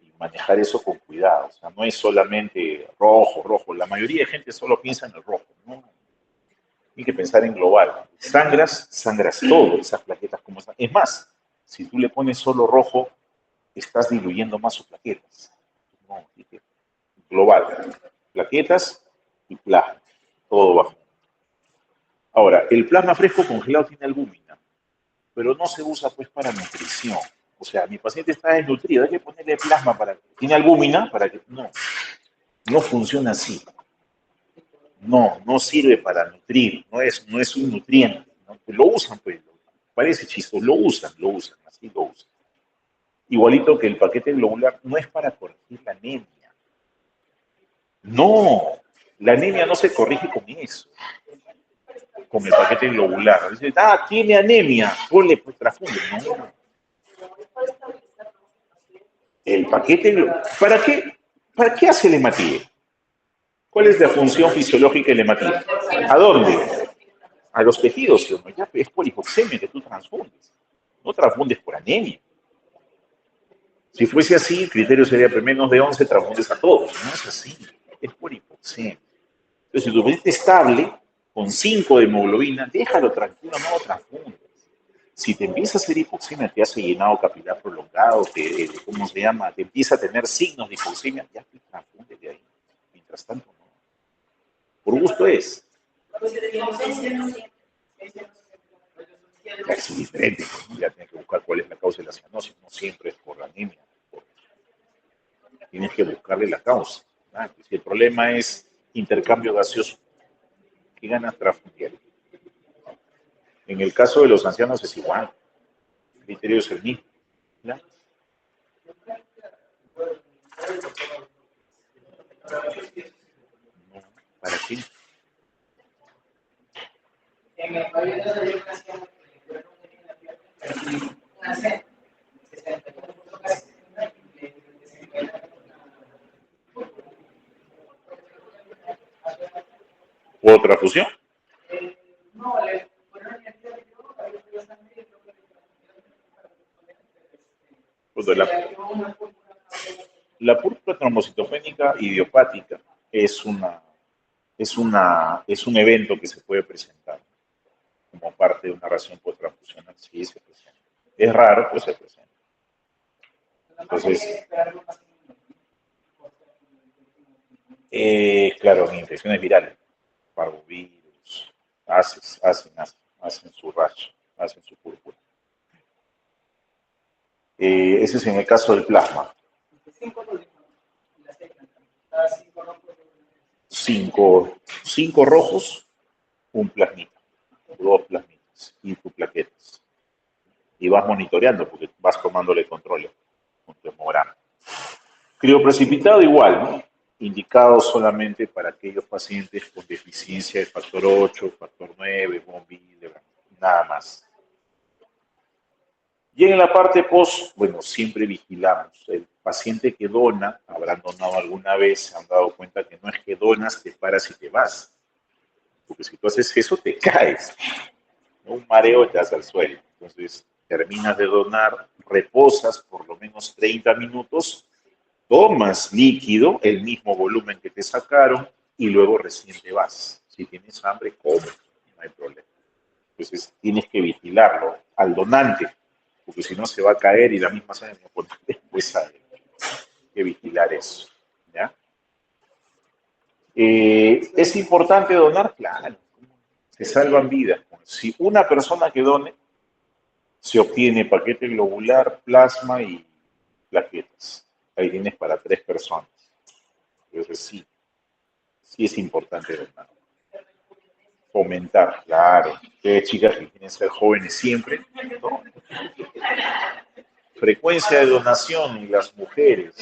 Y manejar eso con cuidado. O sea, no es solamente rojo, rojo. La mayoría de gente solo piensa en el rojo. ¿No? Hay que pensar en global. Sangras, sangras todo, esas plaquetas como están. Es más, si tú le pones solo rojo, estás diluyendo más sus plaquetas. No, global. Plaquetas y plasma. Todo bajo. Ahora, el plasma fresco congelado tiene albúmina, pero no se usa pues para nutrición. O sea, mi paciente está desnutrido, hay que ponerle plasma para que tiene albúmina para que no, no funciona así. No, no sirve para nutrir, no es un nutriente. ¿No? Lo usan, pues, parece chistoso, lo usan, así lo usan. Igualito que el paquete globular, no es para corregir la anemia. No, la anemia no se corrige con eso, con el paquete globular. Dice, tiene anemia, ponle pues transfundo. No, el paquete globular, ¿para qué hace el hematía? ¿Cuál es la función fisiológica del hematía? ¿A dónde? A los tejidos, ¿no? Ya es por hipoxemia que tú transfundes. No transfundes por anemia. Si fuese así, el criterio sería que menos de 11 transfundes a todos. No es así. Es por hipoxemia. Entonces, si tu paciente estable, con 5 de hemoglobina, déjalo tranquilo, no lo transfundas. Si te empieza a hacer hipoxemia, te hace llenado capilar prolongado, ¿cómo se llama? Te empieza a tener signos de hipoxemia, ya te transfundes de ahí. Mientras tanto, no. Por gusto es. Ya es diferente, ¿no? Ya tienes que buscar cuál es la causa de la cianosis, no siempre es por la anemia. Tienes que buscarle la causa. Si el problema es intercambio gaseoso, ¿qué ganas transfundir? En el caso de los ancianos es igual, el criterio es el mismo. ¿Ya? No, ¿para qué? ¿Otra fusión? Pues la púrpura trombocitopénica idiopática es un evento que se puede presentar como parte de una reacción post-transfusional. Sí, se presenta. Es raro, pues se presenta. Entonces, claro, en infecciones virales, parvovirus, hacen su rash, hacen su púrpura. Ese es en el caso del plasma. 5 lo dijo, y la tecla, cada 5 rojos. 5 rojos, un plasmita, 2 plasmitas y tus plaquetas. Y vas monitoreando porque vas tomándole control con tu hemograma. Crioprecipitado igual, ¿no? Indicado solamente para aquellos pacientes con deficiencia de factor 8, factor 9, bombi, nada más. Y en la parte post, bueno, siempre vigilamos. El paciente que dona, habrán donado alguna vez, se han dado cuenta que no es que donas, te paras y te vas. Porque si tú haces eso, te caes. Un mareo te das al suelo. Entonces, terminas de donar, reposas por lo menos 30 minutos, tomas líquido, el mismo volumen que te sacaron, y luego recién te vas. Si tienes hambre, come, no hay problema. Entonces, tienes que vigilarlo al donante, porque si no se va a caer y la misma sangre después sale. Hay que vigilar eso. ¿Ya? ¿Es importante donar? Claro. Se salvan vidas. Si una persona que done, se obtiene paquete globular, plasma y plaquetas. Ahí tienes para 3 personas. Entonces sí, sí es importante donar. Fomentar, claro. Ustedes chicas que quieren ser jóvenes siempre, ¿no? Frecuencia de donación en las mujeres,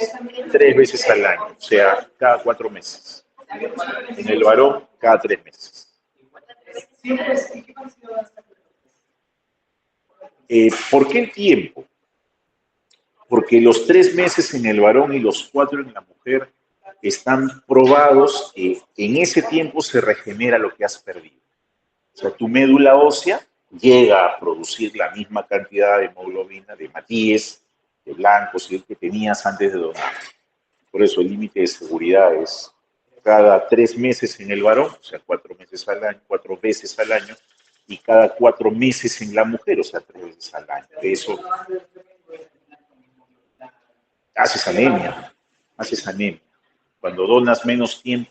3 veces al año, o sea, cada 4 meses. En el varón, cada 3 meses. ¿Por qué el tiempo? Porque los 3 meses en el varón y los 4 en la mujer están probados que en ese tiempo se regenera lo que has perdido. O sea, tu médula ósea llega a producir la misma cantidad de hemoglobina, de matíes, de blancos, que tenías antes de donar. Por eso el límite de seguridad es cada 3 meses en el varón, o sea, 4 meses al año, 4 veces al año, y cada 4 meses en la mujer, o sea, 3 veces al año. De eso haces anemia, haces anemia. Cuando donas menos tiempo,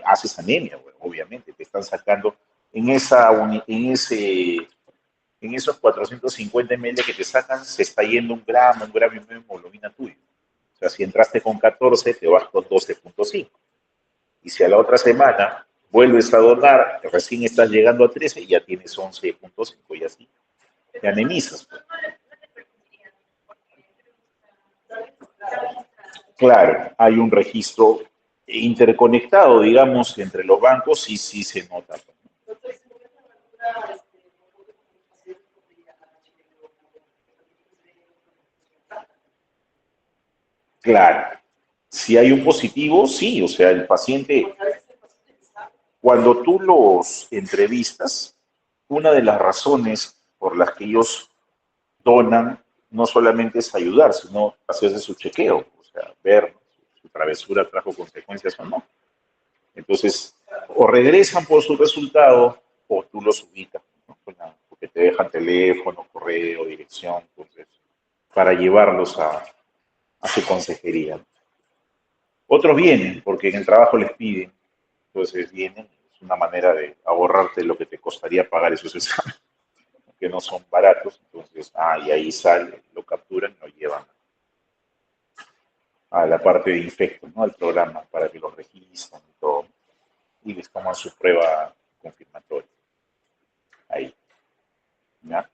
haces anemia, bueno, obviamente, te están sacando en esos 450 ml que te sacan, se está yendo un gramo y medio de hemoglobina tuyo. O sea, si entraste con 14, te vas con 12.5. Y si a la otra semana vuelves a donar, recién estás llegando a 13, ya tienes 11.5 y así. Te anemizas. Pues. Claro, hay un registro interconectado, digamos, entre los bancos y sí se nota. Claro, si hay un positivo, sí, o sea, el paciente, cuando tú los entrevistas, una de las razones por las que ellos donan no solamente es ayudar, sino hacerse su chequeo, o sea, ver su travesura trajo consecuencias o no. Entonces, o regresan por su resultado o tú los ubicas, ¿no? Porque te dejan teléfono, correo, dirección, entonces, para llevarlos a su consejería. Otros vienen porque en el trabajo les piden, entonces vienen, es una manera de ahorrarte lo que te costaría pagar esos exámenes, que no son baratos, entonces, y ahí sale, lo capturan y lo llevan a la parte de infectos, ¿no? Al programa para que los registren y todo, y les toman su prueba confirmatoria. Ahí. ¿Ya?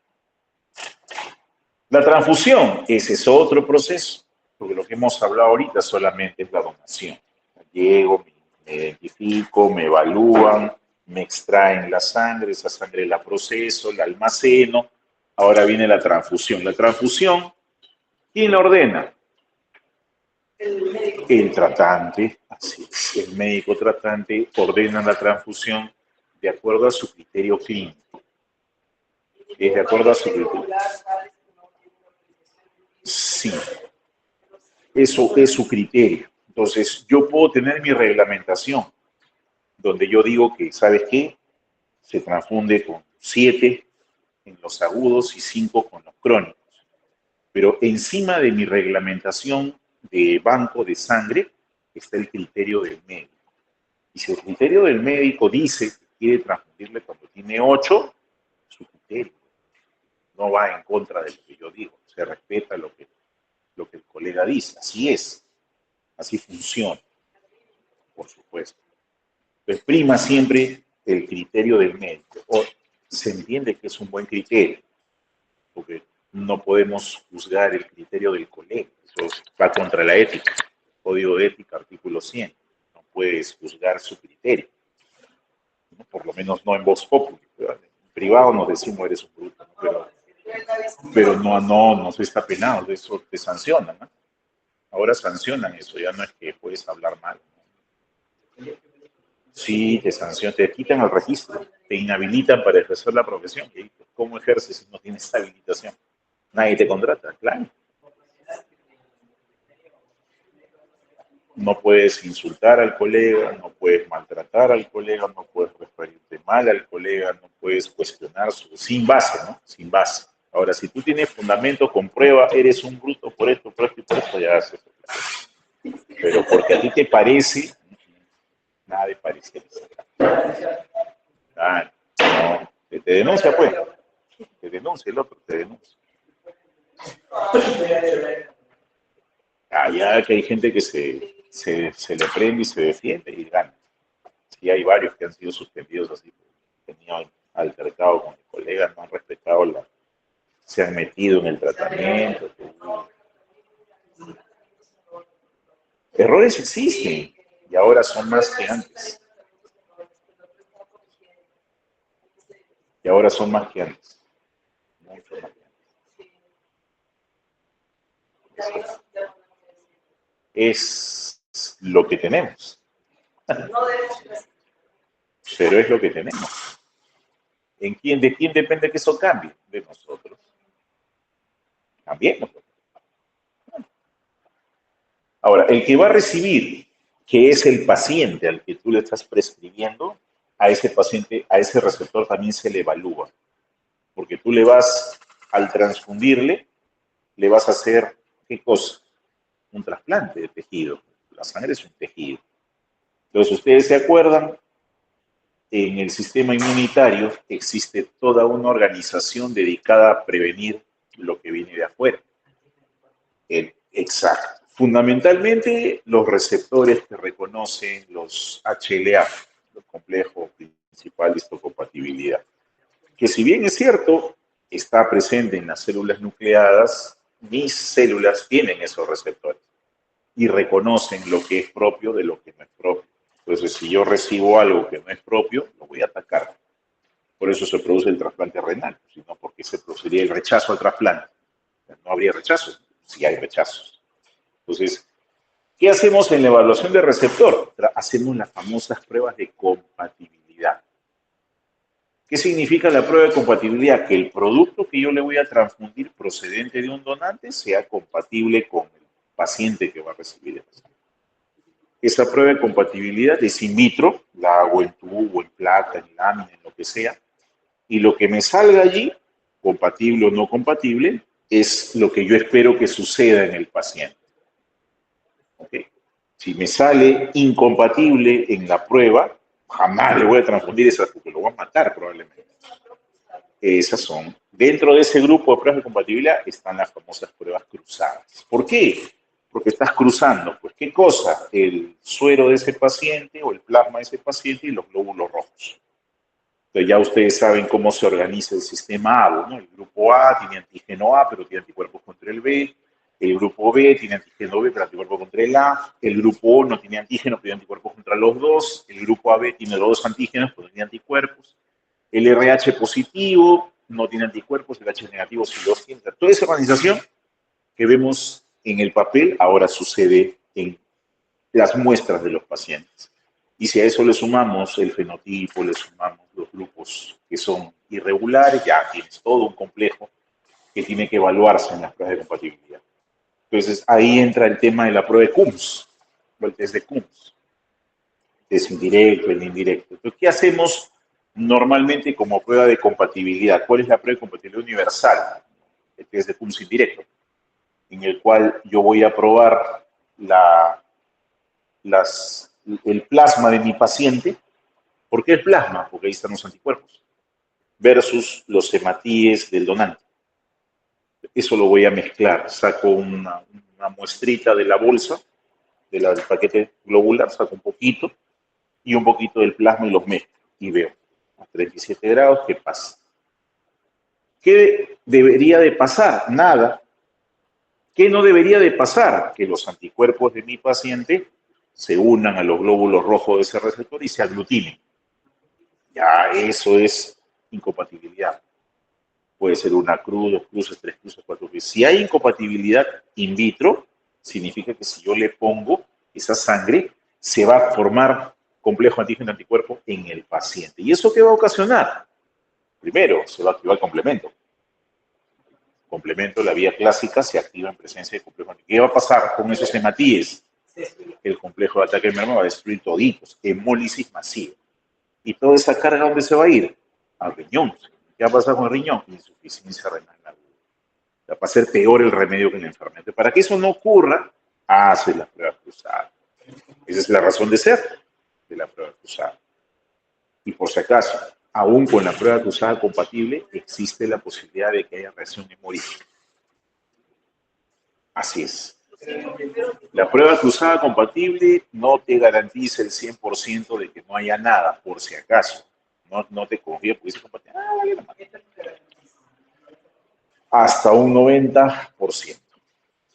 La transfusión, ese es otro proceso, porque lo que hemos hablado ahorita solamente es la donación. Llego, me identifico, me evalúan, me extraen la sangre, esa sangre la proceso, la almaceno. Ahora viene la transfusión. La transfusión, ¿quién la ordena? El tratante, así es. El médico tratante ordena la transfusión de acuerdo a su criterio clínico. Es de acuerdo a su criterio. Sí, eso es su criterio. Entonces, yo puedo tener mi reglamentación, donde yo digo que, ¿sabes qué? Se transfunde con 7 en los agudos y 5 con los crónicos. Pero encima de mi reglamentación de banco de sangre está el criterio del médico. Y si el criterio del médico dice que quiere transfundirle cuando tiene 8, su criterio no va en contra de lo que yo digo, se respeta lo que lo que el colega dice. Así es, así funciona, por supuesto. Entonces prima siempre el criterio del médico, o se entiende que es un buen criterio, porque no podemos juzgar el criterio del colega, eso va contra la ética, Código de Ética, artículo 100, no puedes juzgar su criterio, ¿no? Por lo menos no en voz populi, en privado nos decimos eres un bruto, ¿no? Pero no se está penado, eso te sancionan, ¿no? Ahora sancionan eso, ya no es que puedes hablar mal, ¿no? Sí, te sancionan, te quitan el registro, te inhabilitan para ejercer la profesión. ¿Cómo ejerces si no tienes habilitación? Nadie te contrata, claro. No puedes insultar al colega, no puedes maltratar al colega, no puedes referirte mal al colega, no puedes cuestionar sin base, ¿no? Sin base. Ahora, si tú tienes fundamento con prueba, eres un bruto por esto, y por esto, ya haces. Pero porque a ti te parece, nada de parecer. Ah, no, te denuncia, pues. Te denuncia el otro, te denuncia. Ya que hay gente que se le prende y se defiende y gana. Sí, hay varios que han sido suspendidos así. Tenían altercado con el colega, no han respetado se han metido en el tratamiento. Errores existen y ahora son más que antes. Y ahora son más que antes. Mucho más que antes. Es lo que tenemos. Pero es lo que tenemos. ¿De quién depende que eso cambie? De nosotros. Cambiemos. Ahora, el que va a recibir, que es el paciente al que tú le estás prescribiendo, a ese paciente, a ese receptor también se le evalúa. Porque tú le vas, al transfundirle, le vas a hacer, ¿qué cosa? Un trasplante de tejido. La sangre es un tejido. Entonces, ustedes se acuerdan, en el sistema inmunitario existe toda una organización dedicada a prevenir lo que viene de afuera. Exacto. Fundamentalmente, los receptores que reconocen los HLA, los complejos principal de histocompatibilidad, que si bien es cierto, está presente en las células nucleadas, mis células tienen esos receptores y reconocen lo que es propio de lo que no es propio. Entonces, si yo recibo algo que no es propio, lo voy a atacar. Por eso se produce el trasplante renal, sino porque se produciría el rechazo al trasplante. No habría rechazo, si hay rechazos. Entonces, ¿qué hacemos en la evaluación de receptor? Hacemos las famosas pruebas de compatibilidad. ¿Qué significa la prueba de compatibilidad? Que el producto que yo le voy a transfundir procedente de un donante sea compatible con el paciente que va a recibir el paciente. Esa prueba de compatibilidad es in vitro, la hago en tubo, en placa, en lámina, en lo que sea, y lo que me salga allí, compatible o no compatible, es lo que yo espero que suceda en el paciente. ¿Okay? Si me sale incompatible en la prueba, jamás le voy a transfundir esa porque lo voy a matar probablemente. Esas son, dentro de ese grupo de pruebas de compatibilidad están las famosas pruebas cruzadas. ¿Por qué? Porque estás cruzando, pues, ¿qué cosa? El suero de ese paciente o el plasma de ese paciente y los glóbulos rojos. Entonces ya ustedes saben cómo se organiza el sistema A, ¿no? El grupo A tiene antígeno A, pero tiene anticuerpos contra el B. El grupo B tiene antígeno B, pero anticuerpos contra el A. El grupo O no tiene antígeno, pero tiene anticuerpos contra los dos. El grupo AB tiene los dos antígenos, pero tiene anticuerpos. El RH positivo no tiene anticuerpos, el H negativo sí los tiene. Toda esa organización que vemos en el papel ahora sucede en las muestras de los pacientes. Y si a eso le sumamos el fenotipo, le sumamos los grupos que son irregulares, ya tienes todo un complejo que tiene que evaluarse en las pruebas de compatibilidad. Entonces ahí entra el tema de la prueba de Coombs, o el test de Coombs. El test indirecto, el indirecto. Entonces, ¿qué hacemos normalmente como prueba de compatibilidad? ¿Cuál es la prueba de compatibilidad universal? El test de Coombs indirecto, en el cual yo voy a probar el plasma de mi paciente. ¿Por qué el plasma? Porque ahí están los anticuerpos, versus los hematíes del donante. eso lo voy a mezclar. Saco una muestrita de la bolsa, del paquete globular, saco un poquito y un poquito del plasma y los mezclo. Y veo a 37 grados qué pasa. ¿Qué debería de pasar? Nada. ¿Qué no debería de pasar? Que los anticuerpos de mi paciente se unan a los glóbulos rojos de ese receptor y se aglutinen. Ya eso es incompatibilidad. Puede ser una cruz, 2 cruces, 3 cruces, 4 cruces. Si hay incompatibilidad in vitro, significa que si yo le pongo esa sangre, se va a formar complejo antígeno-anticuerpo en el paciente. ¿Y eso qué va a ocasionar? Primero, se va a activar el complemento. Complemento, la vía clásica, se activa en presencia de complejo antígeno. ¿Qué va a pasar con esos hematíes? El complejo de ataque merma va a destruir toditos, hemólisis masiva. ¿Y toda esa carga dónde se va a ir? Al riñón. ¿Qué va a pasar con el riñón? Insuficiencia renal aguda. Va a ser peor el remedio que la enfermedad. Para que eso no ocurra, hace la prueba cruzada. Esa es la razón de ser de la prueba cruzada. Y por si acaso, aún con la prueba cruzada compatible, existe la posibilidad de que haya reacción hemorrágica. Así es. La prueba cruzada compatible no te garantiza el 100% de que no haya nada, por si acaso. No te confíes porque dice compatible. Hasta un 90%.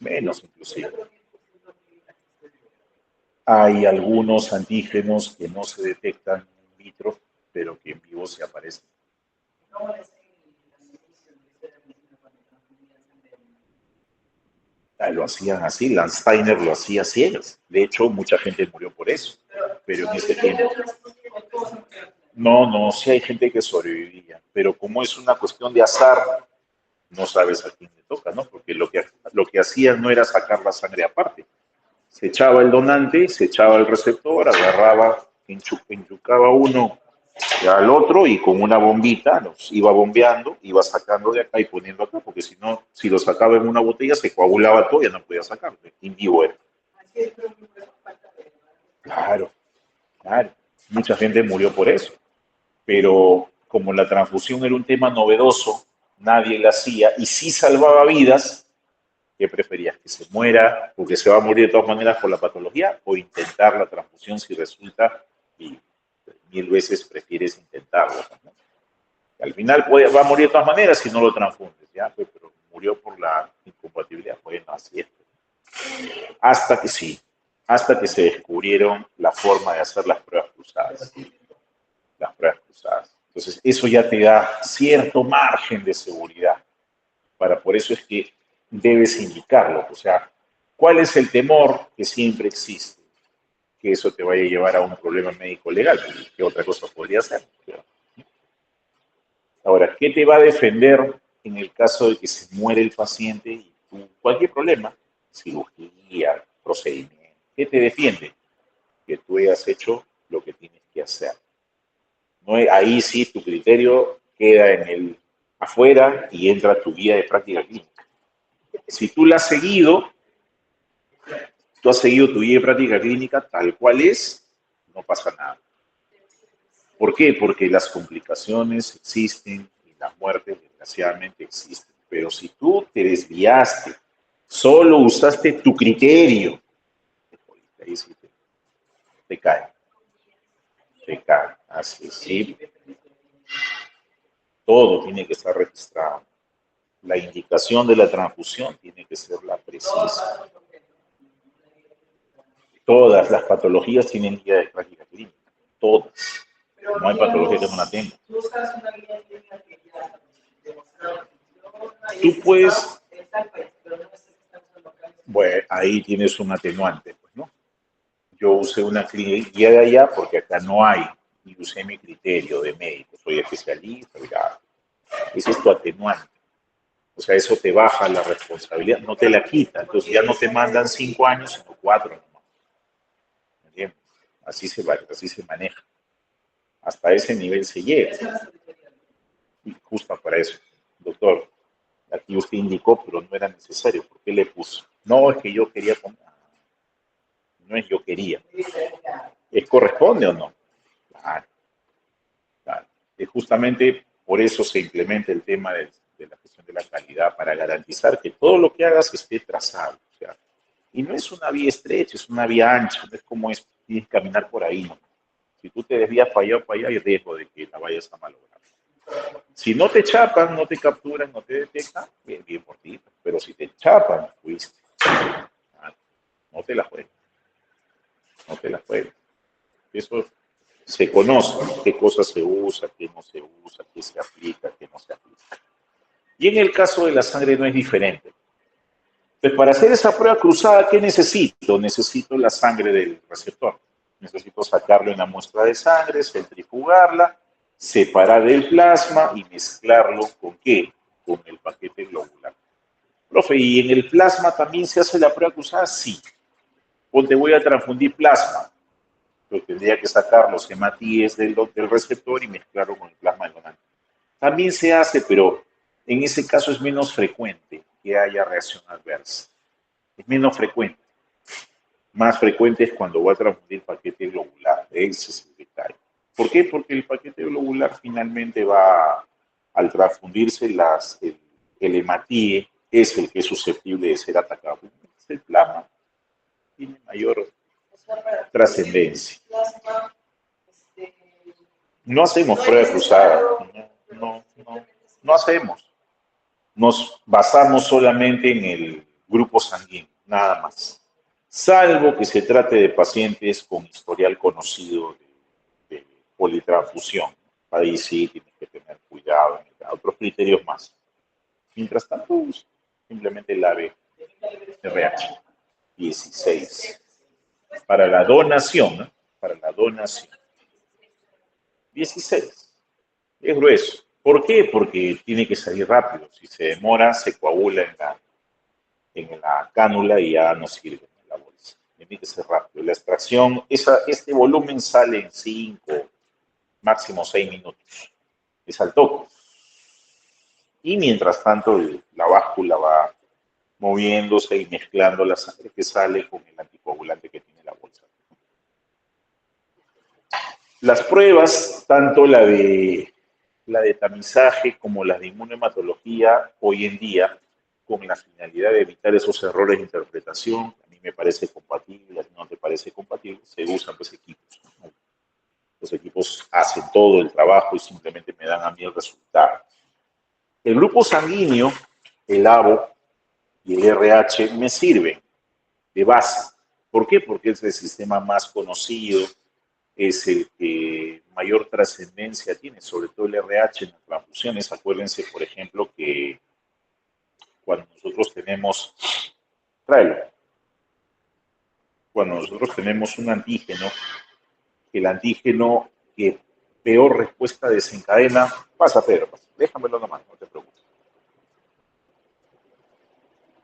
Menos inclusive. Hay algunos antígenos que no se detectan in vitro, pero que en vivo se aparecen. Lo hacían así, Lance Steiner lo hacía ciegas. De hecho, mucha gente murió por eso. Pero en ese tiempo. No, sí hay gente que sobrevivía. Pero como es una cuestión de azar, no sabes a quién le toca, ¿no? Porque lo que hacían no era sacar la sangre aparte. Se echaba el donante, se echaba el receptor, agarraba, enchucaba uno al otro y con una bombita los iba bombeando, iba sacando de acá y poniendo acá, porque si no, si lo sacaba en una botella se coagulaba todo y ya no podía sacarlo. In vivo era. Claro. Mucha gente murió por eso. Pero como la transfusión era un tema novedoso, nadie la hacía y sí salvaba vidas. ¿Qué preferías? ¿Que se muera porque se va a morir de todas maneras por la patología o intentar la transfusión si resulta y 1000 veces prefieres intentarlo, ¿no? Al final va a morir de todas maneras si no lo transfundes, ¿ya? Pero murió por la incompatibilidad. Bueno, así es. Hasta que se descubrieron la forma de hacer las pruebas cruzadas. Las pruebas cruzadas. Entonces, eso ya te da cierto margen de seguridad. Por eso es que debes indicarlo. O sea, ¿cuál es el temor que siempre existe? Que eso te vaya a llevar a un problema médico legal. ¿Qué otra cosa podría ser? Ahora, ¿qué te va a defender en el caso de que se muere el paciente y cualquier problema, cirugía, procedimiento? ¿Qué te defiende? Que tú hayas hecho lo que tienes que hacer. No, ahí sí tu criterio queda afuera y entra tu guía de práctica clínica. Si tú la has seguido, tú has seguido tu guía de práctica clínica tal cual es, no pasa nada. ¿Por qué? Porque las complicaciones existen y las muertes desgraciadamente existen. Pero si tú te desviaste, solo usaste tu criterio, ahí sí te cae. Te cae. Así sí. Todo tiene que estar registrado. La indicación de la transfusión tiene que ser la precisa. Todas las patologías tienen guía de práctica clínica. Todas. No hay patología que no la tenga. Tú puedes. Bueno, ahí tienes un atenuante, pues, ¿no? Yo usé una guía de allá porque acá no hay. Y usé mi criterio de médico. Soy especialista, ya. Ese es tu atenuante. O sea, eso te baja la responsabilidad, no te la quita. Entonces ya no te mandan 5 años, sino 4 nomás. ¿Me entiendes? Así se maneja. Hasta ese nivel se llega. Y justo para eso, doctor, aquí usted indicó, pero no era necesario. ¿Por qué le puso? No, es que yo quería comer. No es yo quería. ¿Es corresponde o no? Claro. Es justamente por eso se implementa el tema de la gestión de la calidad para garantizar que todo lo que hagas esté trazado. O sea, y no es una vía estrecha, es una vía ancha, no es como es, tienes que caminar por ahí, ¿no? Si tú te desvías para allá, hay riesgo de que la vayas a malograr. Si no te chapan, no te capturan, no te detectan, bien, bien por ti. Pero si te chapan, fuiste. No te la juegues. No te la juegues. Eso se conoce, qué cosas se usa, qué no se usa, qué se aplica, qué no se aplica. Y en el caso de la sangre no es diferente. Pues para hacer esa prueba cruzada, ¿qué necesito? Necesito la sangre del receptor. Necesito sacarle una muestra de sangre, centrifugarla, separar el plasma y mezclarlo ¿con qué? Con el paquete globular. Profe, ¿y en el plasma también se hace la prueba cruzada? Sí. Ponte, voy a transfundir plasma. Pero tendría que sacar los hematíes del receptor y mezclarlo con el plasma del donante. También se hace, pero en ese caso es menos frecuente que haya reacción adversa. Es menos frecuente. Más frecuente es cuando voy a transfundir paquete globular. Ese es el detalle. ¿Por qué? Porque el paquete globular finalmente va, al transfundirse el hematíe, es el que es susceptible de ser atacado. El plasma tiene mayor trascendencia. No hacemos pruebas cruzadas. No hacemos. Nos basamos solamente en el grupo sanguíneo, nada más. Salvo que se trate de pacientes con historial conocido de politransfusión. Ahí sí tienes que tener cuidado, otros criterios más. Mientras tanto, simplemente el AVE RH 16. Para la donación, ¿no? Para la donación. 16. Es grueso. ¿Por qué? Porque tiene que salir rápido. Si se demora, se coagula en la cánula y ya no sirve en la bolsa. Tiene que ser rápido. La extracción, este volumen sale en 5, máximo 6 minutos. Es al toque. Y mientras tanto, la báscula va moviéndose y mezclando la sangre que sale con el anticoagulante que tiene la bolsa. Las pruebas, tanto la de tamizaje como las de inmunohematología, hoy en día, con la finalidad de evitar esos errores de interpretación, a mí me parece compatible, a ti no te parece compatible, se usan pues equipos. ¿No? Los equipos hacen todo el trabajo y simplemente me dan a mí el resultado. El grupo sanguíneo, el ABO y el RH me sirven de base. ¿Por qué? Porque es el sistema más conocido, es el que mayor trascendencia tiene, sobre todo el RH en las transfusiones. Acuérdense, por ejemplo, que cuando nosotros tenemos, cuando nosotros tenemos un antígeno, el antígeno que peor respuesta desencadena, pasa Pedro, déjamelo nomás, no te preocupes.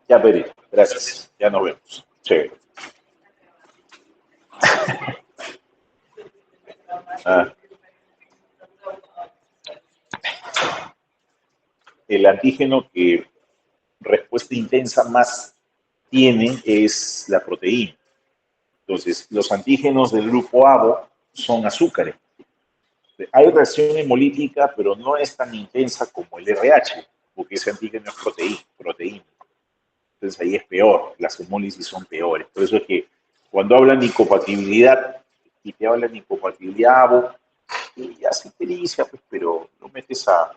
Ya, Pedro, gracias, ya nos vemos. Chévere. El antígeno que respuesta intensa más tiene es la proteína. Entonces, los antígenos del grupo ABO son azúcares. Hay reacción hemolítica, pero no es tan intensa como el RH, porque ese antígeno es proteína. Entonces ahí es peor, las hemólisis son peores. Por eso es que cuando hablan de incompatibilidad, y te hablan de incompatibilidad ABO, y ya se inicia, pues, pero no metes a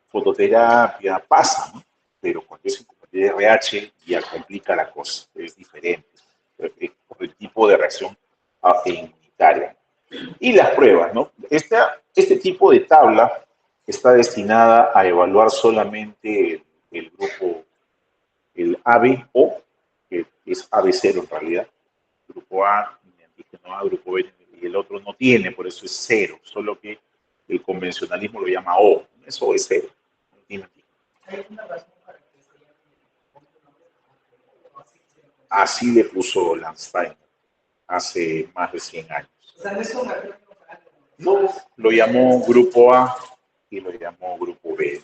fototerapia, pasa, ¿no? Pero cuando es incompatibilidad RH ya complica la cosa, es diferente, por el tipo de reacción inmunitaria. Y las pruebas, ¿no? Este tipo de tabla está destinada a evaluar solamente el grupo, el AB-O, que es AB0 en realidad, grupo A, antígeno A, grupo B, y el otro no tiene, por eso es 0, solo que el convencionalismo lo llama O, eso es 0, no tiene antígeno. Así le puso Landstein hace más de 100 años. No, lo llamó grupo A y lo llamó grupo B.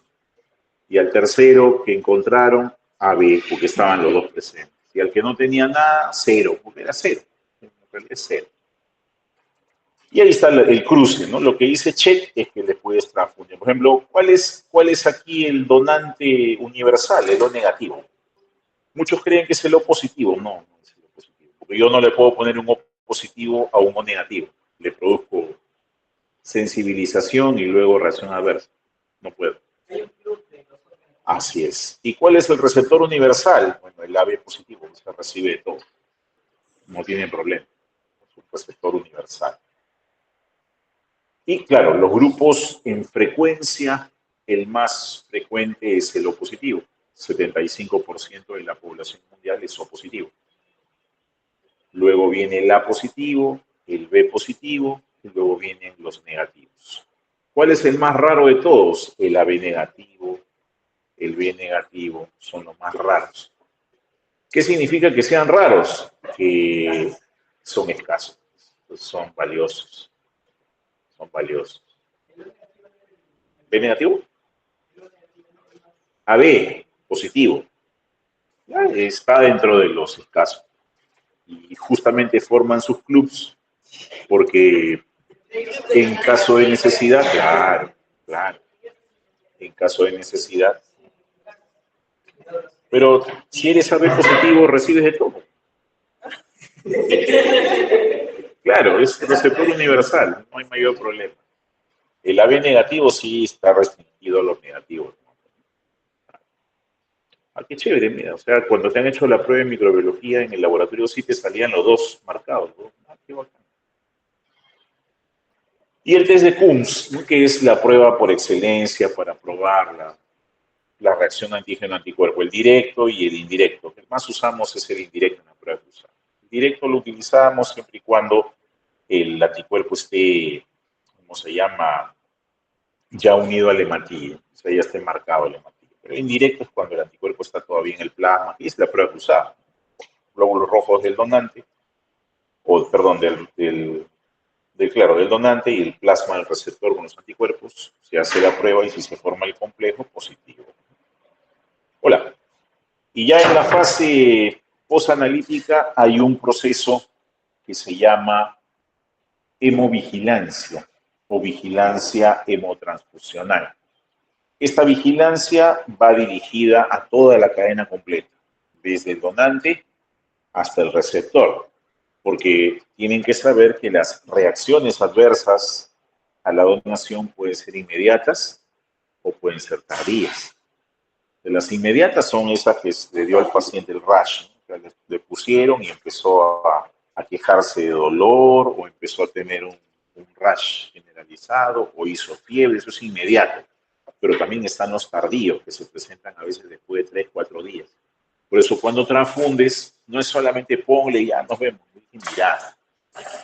Y al tercero que encontraron, AB, porque estaban los dos presentes. Y al que no tenía nada, 0, porque era 0. En realidad es 0. Y ahí está el cruce, ¿no? Lo que dice check es que le puedes transfundir. Por ejemplo, ¿cuál es aquí el donante universal, el O negativo? Muchos creen que es el O positivo. No, no es el O positivo. Porque yo no le puedo poner un O positivo a un O negativo. Le produzco sensibilización y luego reacción adversa. No puedo. Así es. ¿Y cuál es el receptor universal? Bueno, el AB positivo, se recibe de todo. No tiene problema. Es un receptor universal. Y claro, los grupos en frecuencia, el más frecuente es el O positivo. 75% de la población mundial es O positivo. Luego viene el A positivo, el B positivo, y luego vienen los negativos. ¿Cuál es el más raro de todos? El AB negativo, el B negativo, son los más raros. ¿Qué significa que sean raros? Que son escasos, son valiosos, son valiosos. ¿B negativo? AB positivo. Ya está dentro de los escasos. Y justamente forman sus clubs porque en caso de necesidad, claro, claro, en caso de necesidad. Pero si eres AB positivo, recibes de todo. Claro, es receptor universal, no hay mayor problema. El AB negativo sí está restringido a los negativos. Ah, qué chévere, mira, o sea, cuando te han hecho la prueba de microbiología en el laboratorio sí te salían los dos marcados, ¿no? Ah, qué bacán. Y el test de Coombs, ¿no? Que es la prueba por excelencia para probar la reacción antígeno-anticuerpo, el directo y el indirecto. El que más usamos es el indirecto en la prueba cruzada. El directo lo utilizamos siempre y cuando el anticuerpo esté, ¿cómo se llama?, ya unido al hematillo, o sea, ya esté marcado el hematillo. Pero el indirecto es cuando el anticuerpo está todavía en el plasma, y es la prueba cruzada. Glóbulos rojos del donante, o perdón, del donante y el plasma del receptor con los anticuerpos, se hace la prueba y si se forma el complejo, positivo. Hola. Y ya en la fase posanalítica hay un proceso que se llama hemovigilancia o vigilancia hemotransfusional. Esta vigilancia va dirigida a toda la cadena completa, desde el donante hasta el receptor, porque tienen que saber que las reacciones adversas a la donación pueden ser inmediatas o pueden ser tardías. De las inmediatas son esas que le dio al paciente el rash, ¿no? Le pusieron y empezó a quejarse de dolor o empezó a tener un rash generalizado o hizo fiebre, eso es inmediato. Pero también están los tardíos que se presentan a veces después de 3, 4 días. Por eso cuando transfundes, no es solamente ponle y ya nos vemos, mirada,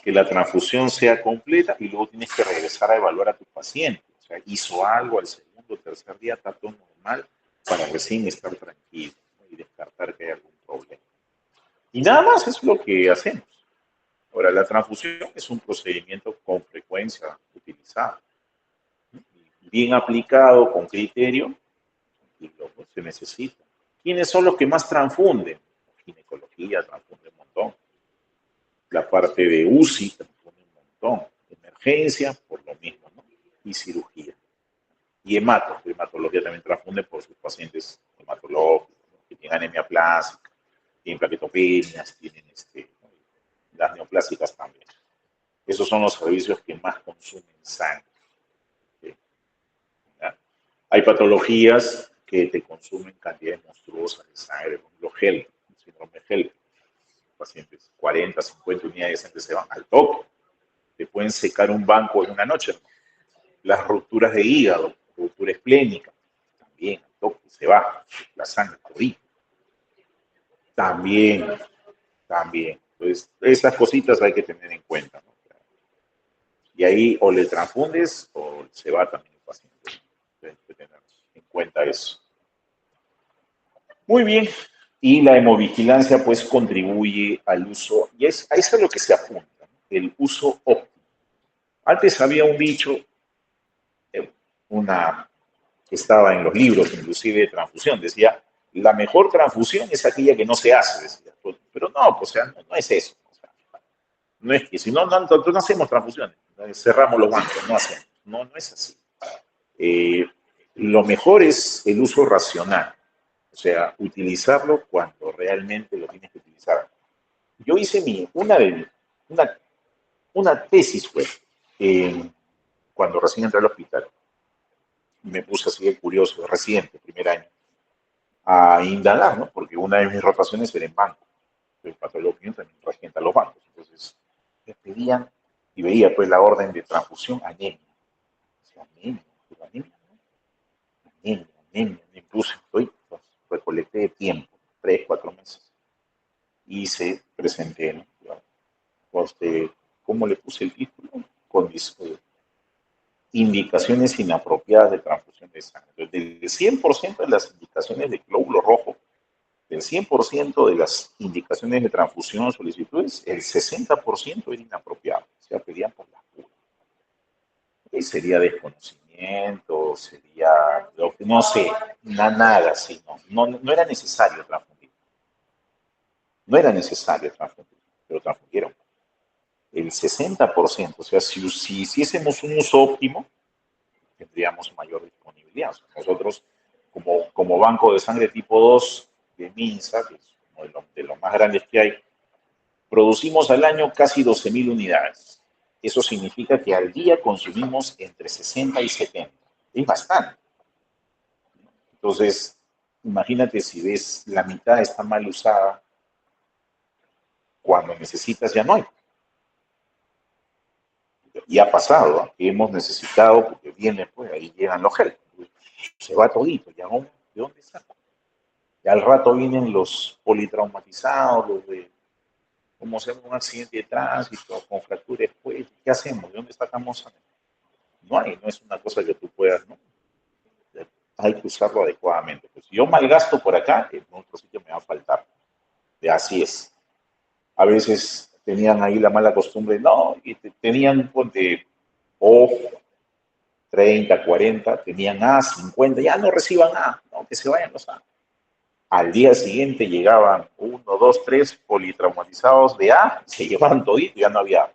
que la transfusión sea completa y luego tienes que regresar a evaluar a tu paciente. O sea, hizo algo al segundo o tercer día, está todo normal, para recién estar tranquilo, ¿no? Y descartar que hay algún problema. Y nada más es lo que hacemos. Ahora, la transfusión es un procedimiento con frecuencia utilizado, ¿no? Bien aplicado, con criterio, y lo que se necesita. ¿Quiénes son los que más transfunden? Ginecología transfunde un montón. La parte de UCI transfunde un montón. Emergencia, por lo mismo, ¿no? Y cirugía. Y hematología también transfunde por sus pacientes hematológicos, ¿no? Que tienen anemia plástica, tienen plaquetopenias, tienen ¿no? Las neoplásicas también. Esos son los servicios que más consumen sangre. ¿Sí? Hay patologías que te consumen cantidades monstruosas de sangre, por ejemplo, HELP, síndrome HELP. Pacientes, 40, 50 unidades de sangre se van al toque. Te pueden secar un banco en una noche, ¿no? Las rupturas de hígado, ruptura esplénica, también al toque se va la sangre, todito. También. Entonces, esas cositas hay que tener en cuenta, ¿no? Y ahí o le transfundes o se va también el paciente. Hay que tener en cuenta eso. Muy bien. Y la hemovigilancia, pues, contribuye al uso, y a eso es lo que se apunta, ¿no? El uso óptimo. Antes había un dicho, que estaba en los libros, inclusive de transfusión, decía, la mejor transfusión es aquella que no se hace, decía. Pero no, o sea, no es eso. O sea, no es que, si no, nosotros no hacemos transfusiones. cerramos los bancos, no hacemos. No, no es así. Lo mejor es el uso racional, o sea, utilizarlo cuando realmente lo tienes que utilizar. Yo hice una, una tesis, pues, cuando recién entré al hospital. Me puse así de curioso, reciente, primer año, a indagar, ¿no? Porque una de mis rotaciones era en banco. El patólogo también regenta los bancos. Entonces, me pedían y veía pues la orden de transfusión anemia. O sea, anemia, pero anemia, ¿no? Anemia. Incluso pues, recolecté de tiempo, 3, 4 meses. Y se presenté, ¿no? Este, ¿cómo le puse el título? Con mis indicaciones inapropiadas de transfusión de sangre. Entonces, del 100% de las indicaciones de glóbulo rojo, del 100% de las indicaciones de transfusión o solicitudes, el 60% era inapropiado. O sea, pedían por la cura. Y sería desconocimiento, sería, no sé, nada así, no era necesario transfundir. No era necesario transfundir, pero transfundieron. El 60%, o sea, si hiciésemos un uso óptimo, tendríamos mayor disponibilidad. O sea, nosotros, como banco de sangre tipo 2 de MINSA, que es uno de los más grandes que hay, producimos al año casi 12.000 unidades. Eso significa que al día consumimos entre 60 y 70. Es bastante. Entonces, imagínate si ves la mitad está mal usada, cuando necesitas ya no hay. Y ha pasado, ¿eh? Que hemos necesitado, porque viene, pues ahí llegan los gel. Se va todito, ya no, ¿de dónde saco? Ya al rato vienen los politraumatizados, los de cómo se un accidente de tránsito, con fractura después, ¿qué hacemos? ¿De dónde sacamos sangre? No hay, no es una cosa que tú puedas, ¿no? Hay que usarlo adecuadamente. Pues si yo malgasto por acá, en otro sitio me va a faltar. Y así es. A veces tenían ahí la mala costumbre, no, y tenían, ponte, O 30, 40, tenían A, 50, ya no reciban A, no, que se vayan los A. Al día siguiente llegaban 1, 2, 3 politraumatizados de A, se llevaban todito y ya no había A.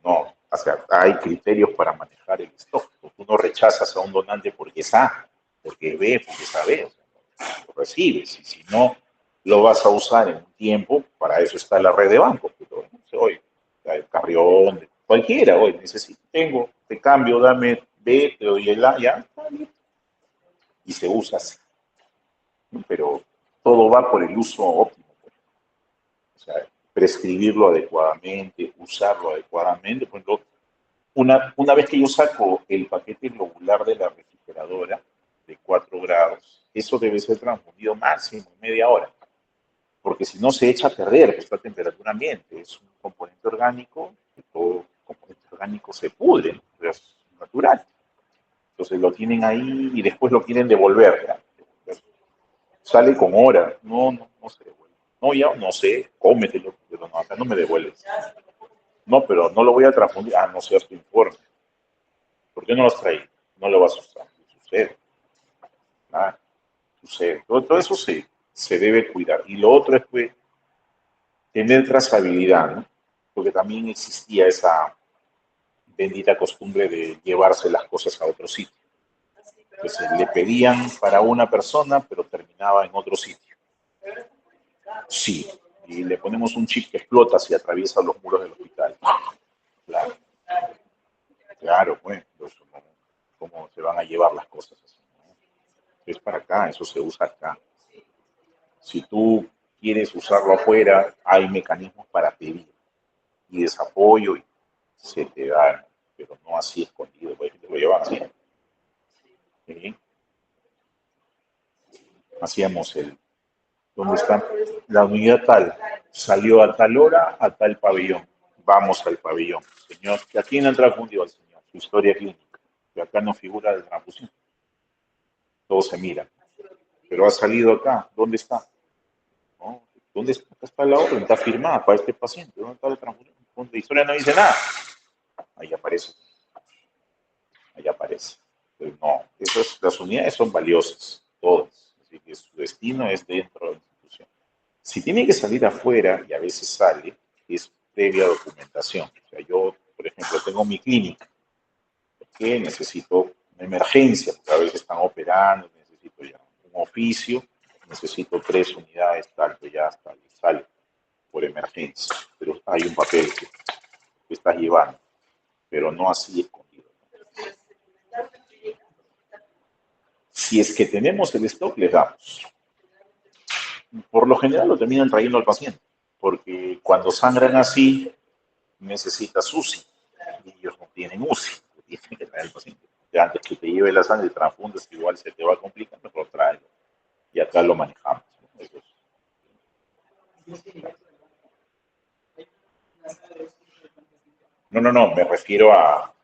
No, o sea, hay criterios para manejar el stock. Tú no rechazas a un donante porque es A, porque es B, porque es AB. O sea, lo recibes. Y si no lo vas a usar en un tiempo, para eso está la red de bancos. Pero, no sé, hoy, el Carrión, cualquiera, hoy necesito, tengo, te cambio, dame B, te doy el A, ya, está bien. Y se usa así. ¿No? Pero todo va por el uso óptimo. O sea, prescribirlo adecuadamente, usarlo adecuadamente. Por ejemplo, una vez que yo saco el paquete globular de la refrigeradora de 4 grados, eso debe ser transfundido máximo en media hora, porque si no se echa a perder, pues está a temperatura ambiente, es un componente orgánico, y todo componente orgánico se pudre, ¿no? Es natural. Entonces lo tienen ahí y después lo quieren devolver. ¿Ya? Sale con hora, no se devuelve. No, ya no sé, cómetelo, pero no, acá no me devuelves. No, pero no lo voy a transfundir. Ah, no seas tu informe. ¿Por qué no lo has traído? No lo vas a usar. Sucede. Ah, sucede. Todo eso se debe cuidar. Y lo otro es pues, tener trazabilidad, ¿no? Porque también existía esa bendita costumbre de llevarse las cosas a otro sitio. Entonces le pedían para una persona, pero terminaba en otro sitio. Sí, y le ponemos un chip que explota si atraviesa los muros del hospital. Claro, claro, pues, ¿cómo se van a llevar las cosas así? ¿No? Es para acá, eso se usa acá. Si tú quieres usarlo afuera, hay mecanismos para pedir y desapoyo y se te dan, pero no así escondido, porque te lo llevan así. ¿Sí? Hacíamos ¿dónde está? La unidad tal, salió a tal hora a tal pabellón. Vamos al pabellón. Señor, ¿a quién ha transfundido al señor? Su historia clínica. Que acá no figura de transfusión. Todo se mira. Pero ha salido acá. ¿Dónde está? ¿No? ¿Dónde está? Acá está la orden, está firmada para este paciente. ¿Dónde está la transfusión? La historia no dice nada. Ahí aparece. Ahí aparece. Pero no, las unidades son valiosas, todas. Así que su destino es dentro de la institución. Si tiene que salir afuera, y a veces sale, es previa documentación. O sea, yo, por ejemplo, tengo mi clínica, que necesito una emergencia, porque a veces están operando, necesito ya un oficio, necesito 3 unidades, tal, que ya hasta sale por emergencia. Pero hay un papel que estás llevando, pero no así escondido. Si es que tenemos el stock, les damos. Por lo general lo terminan trayendo al paciente, porque cuando sangran así, necesitas UCI, y ellos no tienen UCI, tienen que traer al paciente. Ya antes que te lleve la sangre y transfundes, igual se te va a complicar, mejor tráelo. Y acá lo manejamos, ¿no? Eso es. No, me refiero a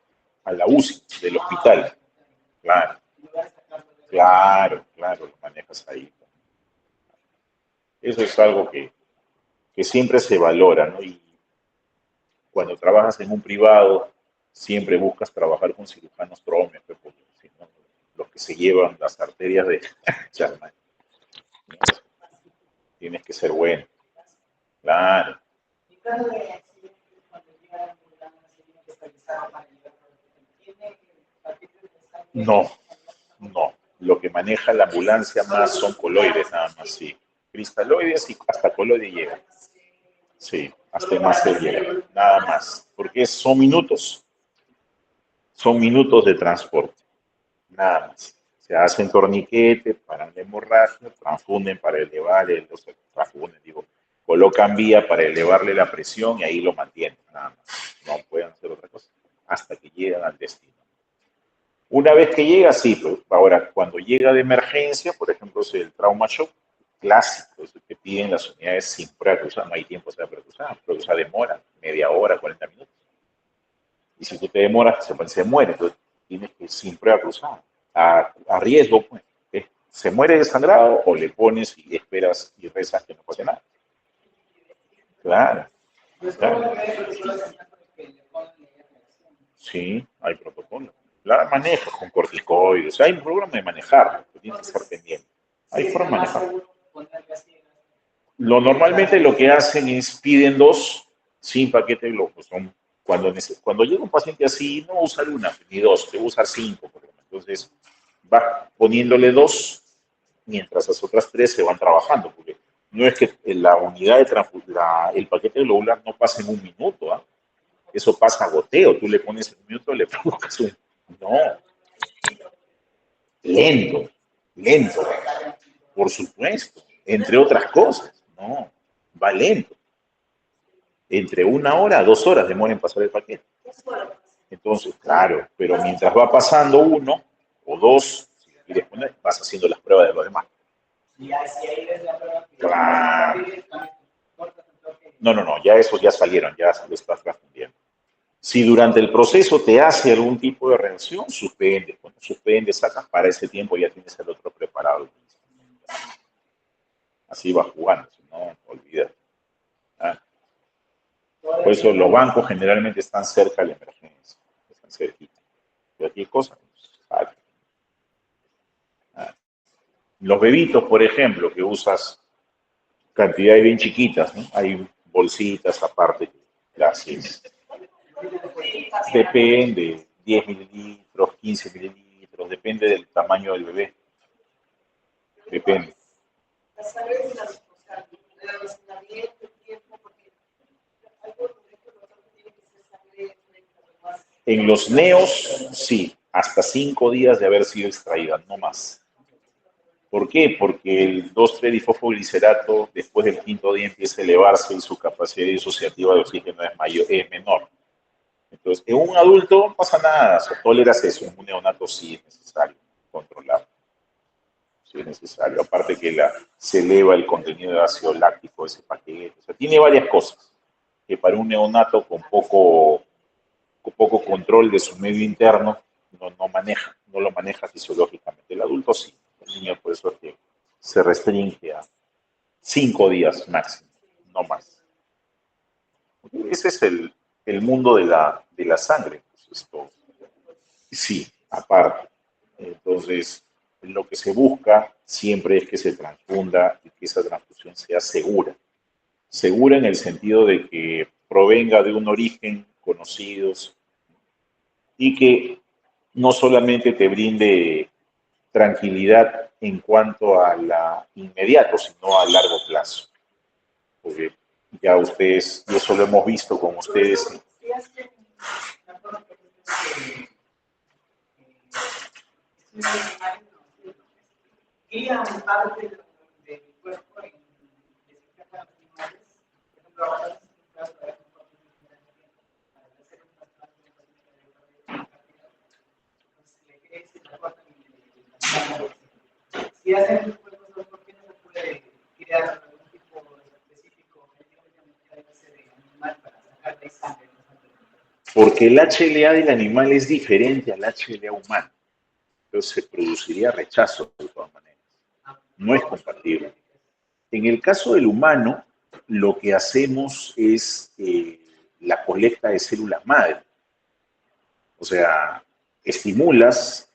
la UCI del hospital. Claro, claro, lo manejas ahí. Eso es algo que siempre se valora, ¿no? Y cuando trabajas en un privado, siempre buscas trabajar con cirujanos promios, pues, porque si no, los que se llevan las arterias de Charma, ¿no? Tienes que ser bueno. Claro. No, no. Lo que maneja la ambulancia más son coloides, nada más, sí. Cristaloides y hasta coloide llega. Sí, hasta el máster llega, nada más. Porque son minutos de transporte, nada más. Se hacen torniquete, paran la hemorragia, transfunden para elevar transfunden, digo, colocan vía para elevarle la presión y ahí lo mantienen, nada más. No pueden hacer otra cosa hasta que llegan al destino. Una vez que llega, sí, pues, ahora cuando llega de emergencia, por ejemplo, es el trauma shock clásico, es el que piden las unidades sin prueba cruzada, no hay tiempo de prueba cruzada demora media hora, 40 minutos. Y si tú te demoras, se muere, entonces tienes que ir sin prueba cruzada, a riesgo, pues. Se muere desangrado o le pones y esperas y rezas que no pase nada. Claro, claro. Sí, hay protocolo. La manejas con corticoides, hay un programa de manejarlo, que tienes que estar pendiente. Hay forma de manejarlo. Normalmente lo que hacen es piden 2 sin paquete de globos. Cuando llega un paciente así, no usa una ni 2, te usar 5. Entonces va poniéndole 2 mientras las otras 3 se van trabajando, porque no es que la unidad de el paquete globular no pasa en un minuto, ¿eh? Eso pasa a goteo, tú le pones un minuto, le provocas un... No, lento, lento, por supuesto, entre otras cosas, no, va lento. Entre 1 hora a 2 horas demora en pasar el paquete. Entonces, claro, pero mientras va pasando 1 o 2, si quieres poner, vas haciendo las pruebas de los demás. Claro. No, ya esos ya salieron, ya lo estás transfundiendo. Si durante el proceso te hace algún tipo de reacción, suspende. Cuando suspende, sacas, para ese tiempo ya tienes el otro preparado. Así va jugando, si no, olvídate. ¿Ah? Por eso los bancos generalmente están cerca de la emergencia, están cerquita. Cualquier cosa, pues, los bebitos, por ejemplo, que usas cantidades bien chiquitas, ¿no? Hay bolsitas aparte que las depende, 10 mililitros, 15 mililitros, depende del tamaño del bebé. Depende. En los neos, sí, hasta 5 días de haber sido extraída, no más. ¿Por qué? Porque el 2,3-difosfoglicerato después del 5.º día empieza a elevarse y su capacidad disociativa de oxígeno es menor. Entonces, en un adulto no pasa nada, se toleras eso, en un neonato sí es necesario controlar. Sí es necesario. Aparte que se eleva el contenido de ácido láctico de ese paquete. O sea, tiene varias cosas que para un neonato con poco control de su medio interno no lo maneja fisiológicamente. El adulto sí. El niño por eso es que se restringe a 5 días máximo, no más. Ese es el mundo de la sangre. Pues esto, sí, aparte. Entonces, lo que se busca siempre es que se transfunda y que esa transfusión sea segura. Segura en el sentido de que provenga de un origen conocido y que no solamente te brinde tranquilidad en cuanto a la inmediato, sino a largo plazo. Porque ya ustedes, y eso lo hemos visto con ustedes. Guían parte del cuerpo en desinfectar animales, por ejemplo, ahora si hacen un cuerpo, ¿por qué no se puede crear algún tipo específico de animal para sacar de sangre? Porque el HLA del animal es diferente al HLA humano. Entonces se produciría rechazo de todas maneras. No es compatible. En el caso del humano, lo que hacemos es la colecta de células madre. O sea, estimulas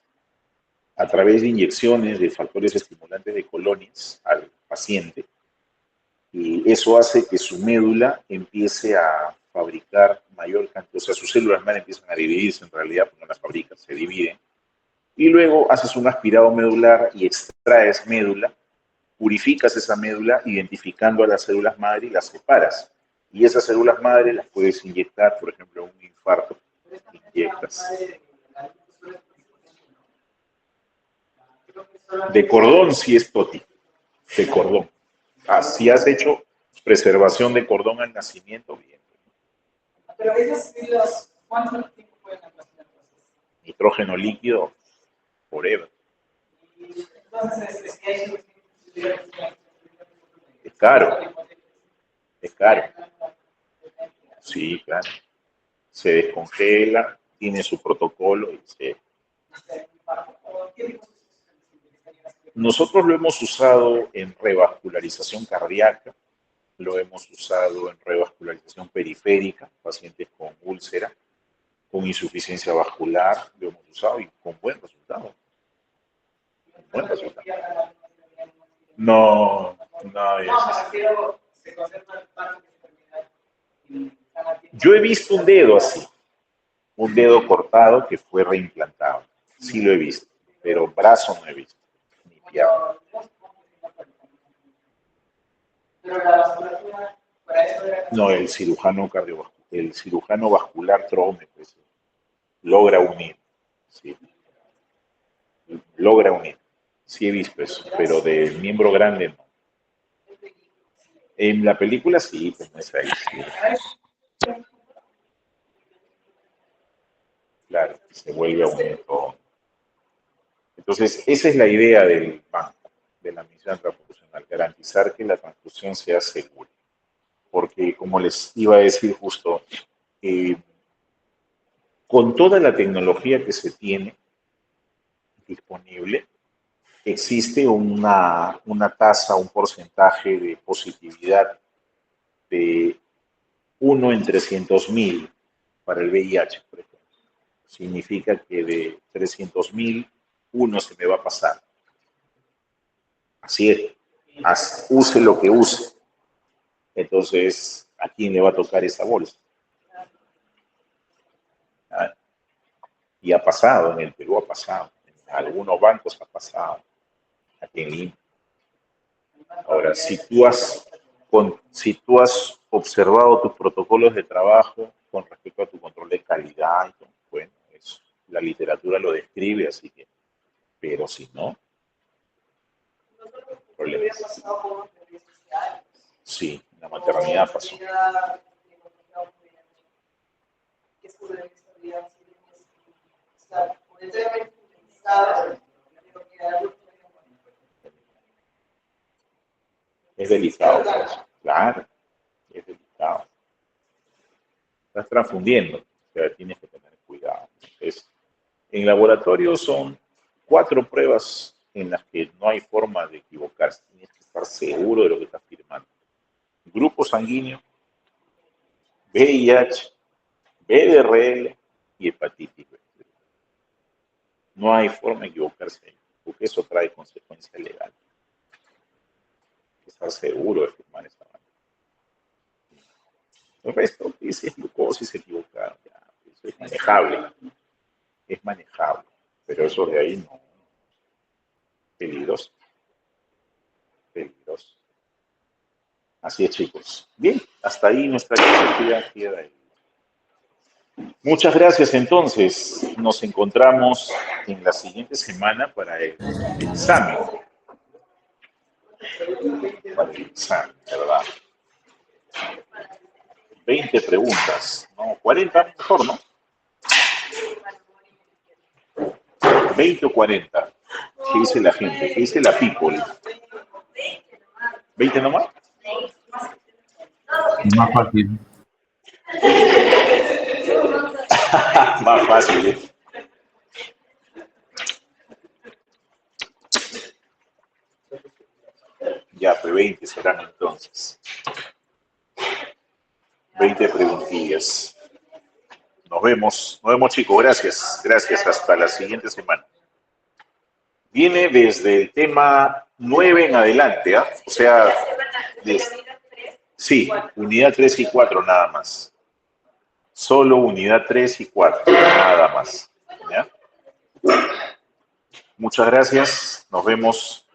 a través de inyecciones de factores estimulantes de colonias al paciente y eso hace que su médula empiece a fabricar mayor cantidad, o sea, sus células madre empiezan a dividirse en realidad, porque no las fabricas, se dividen, y luego haces un aspirado medular y extraes médula, purificas esa médula identificando a las células madre y las separas. Y esas células madre las puedes inyectar, por ejemplo, en un infarto, inyectas. De cordón sí es toti, de cordón. Si has hecho preservación de cordón al nacimiento, bien. Pero esas células, ¿cuánto tiempo pueden almacenar? Nitrógeno líquido, forever. Entonces, es que es caro, es caro. Sí, claro. Se descongela, tiene su protocolo y se... Nosotros lo hemos usado en revascularización cardíaca, lo hemos usado en revascularización periférica, pacientes con úlcera, con insuficiencia vascular, lo hemos usado y con buen resultado. Con buen resultado. No, no es. Yo he visto un dedo así, un dedo cortado que fue reimplantado. Sí lo he visto, pero brazo no he visto, ni pierna. No, el cirujano vascular trome, pues, logra unir, sí, logra unir. Sí he visto eso, pero del miembro grande no. En la película sí, pues no es ahí, sí. Claro, se vuelve a unir todo. Entonces, esa es la idea del banco, de la misión transfusional, garantizar que la transfusión sea segura. Porque, como les iba a decir justo, con toda la tecnología que se tiene disponible, existe una tasa, un porcentaje de positividad de 1 en 300.000 para el VIH, por ejemplo. Significa que de 300.000, uno se me va a pasar. Así es. Use lo que use. Entonces, ¿a quién le va a tocar esa bolsa? ¿Ah? Y ha pasado, en el Perú ha pasado, en algunos bancos ha pasado, aquí en Lima. Ahora, si tú has observado tus protocolos de trabajo con respecto a tu control de calidad, bueno, la literatura lo describe, así que, pero si no, problemas. Sí, la maternidad pasó. Es delicado, pues. Claro, es delicado. Estás transfundiendo, o sea, tienes que tener cuidado. Entonces, en laboratorio son 4 pruebas en las que no hay forma de equivocarse. Tienes que estar seguro de lo que estás firmando. Grupo sanguíneo, VIH, VDRL y hepatitis B. No hay forma de equivocarse, porque eso trae consecuencias legales. Estar seguro de firmar esa manera. El resto, si es glucosis equivocada, ya, eso es manejable. Es manejable. Pero eso de ahí no. Peligroso. Peligroso. Así es, chicos. Bien, hasta ahí nuestra clase queda ahí. Muchas gracias, entonces. Nos encontramos en la siguiente semana para el examen. Para el examen, ¿verdad? 20 preguntas, ¿no? 40 mejor, ¿no? 20 o 40. ¿Qué dice la gente? ¿Qué dice la people? ¿20 nomás? Es más fácil. Más fácil, ¿eh? Ya, pues 20 serán entonces. 20 preguntillas. Nos vemos chicos, gracias, gracias, hasta la siguiente semana. Viene desde el tema 9 en adelante, ¿ah? O sea, sí, unidad 3 y 4 nada más. Solo unidad 3 y 4, nada más. ¿Ya? Muchas gracias, nos vemos.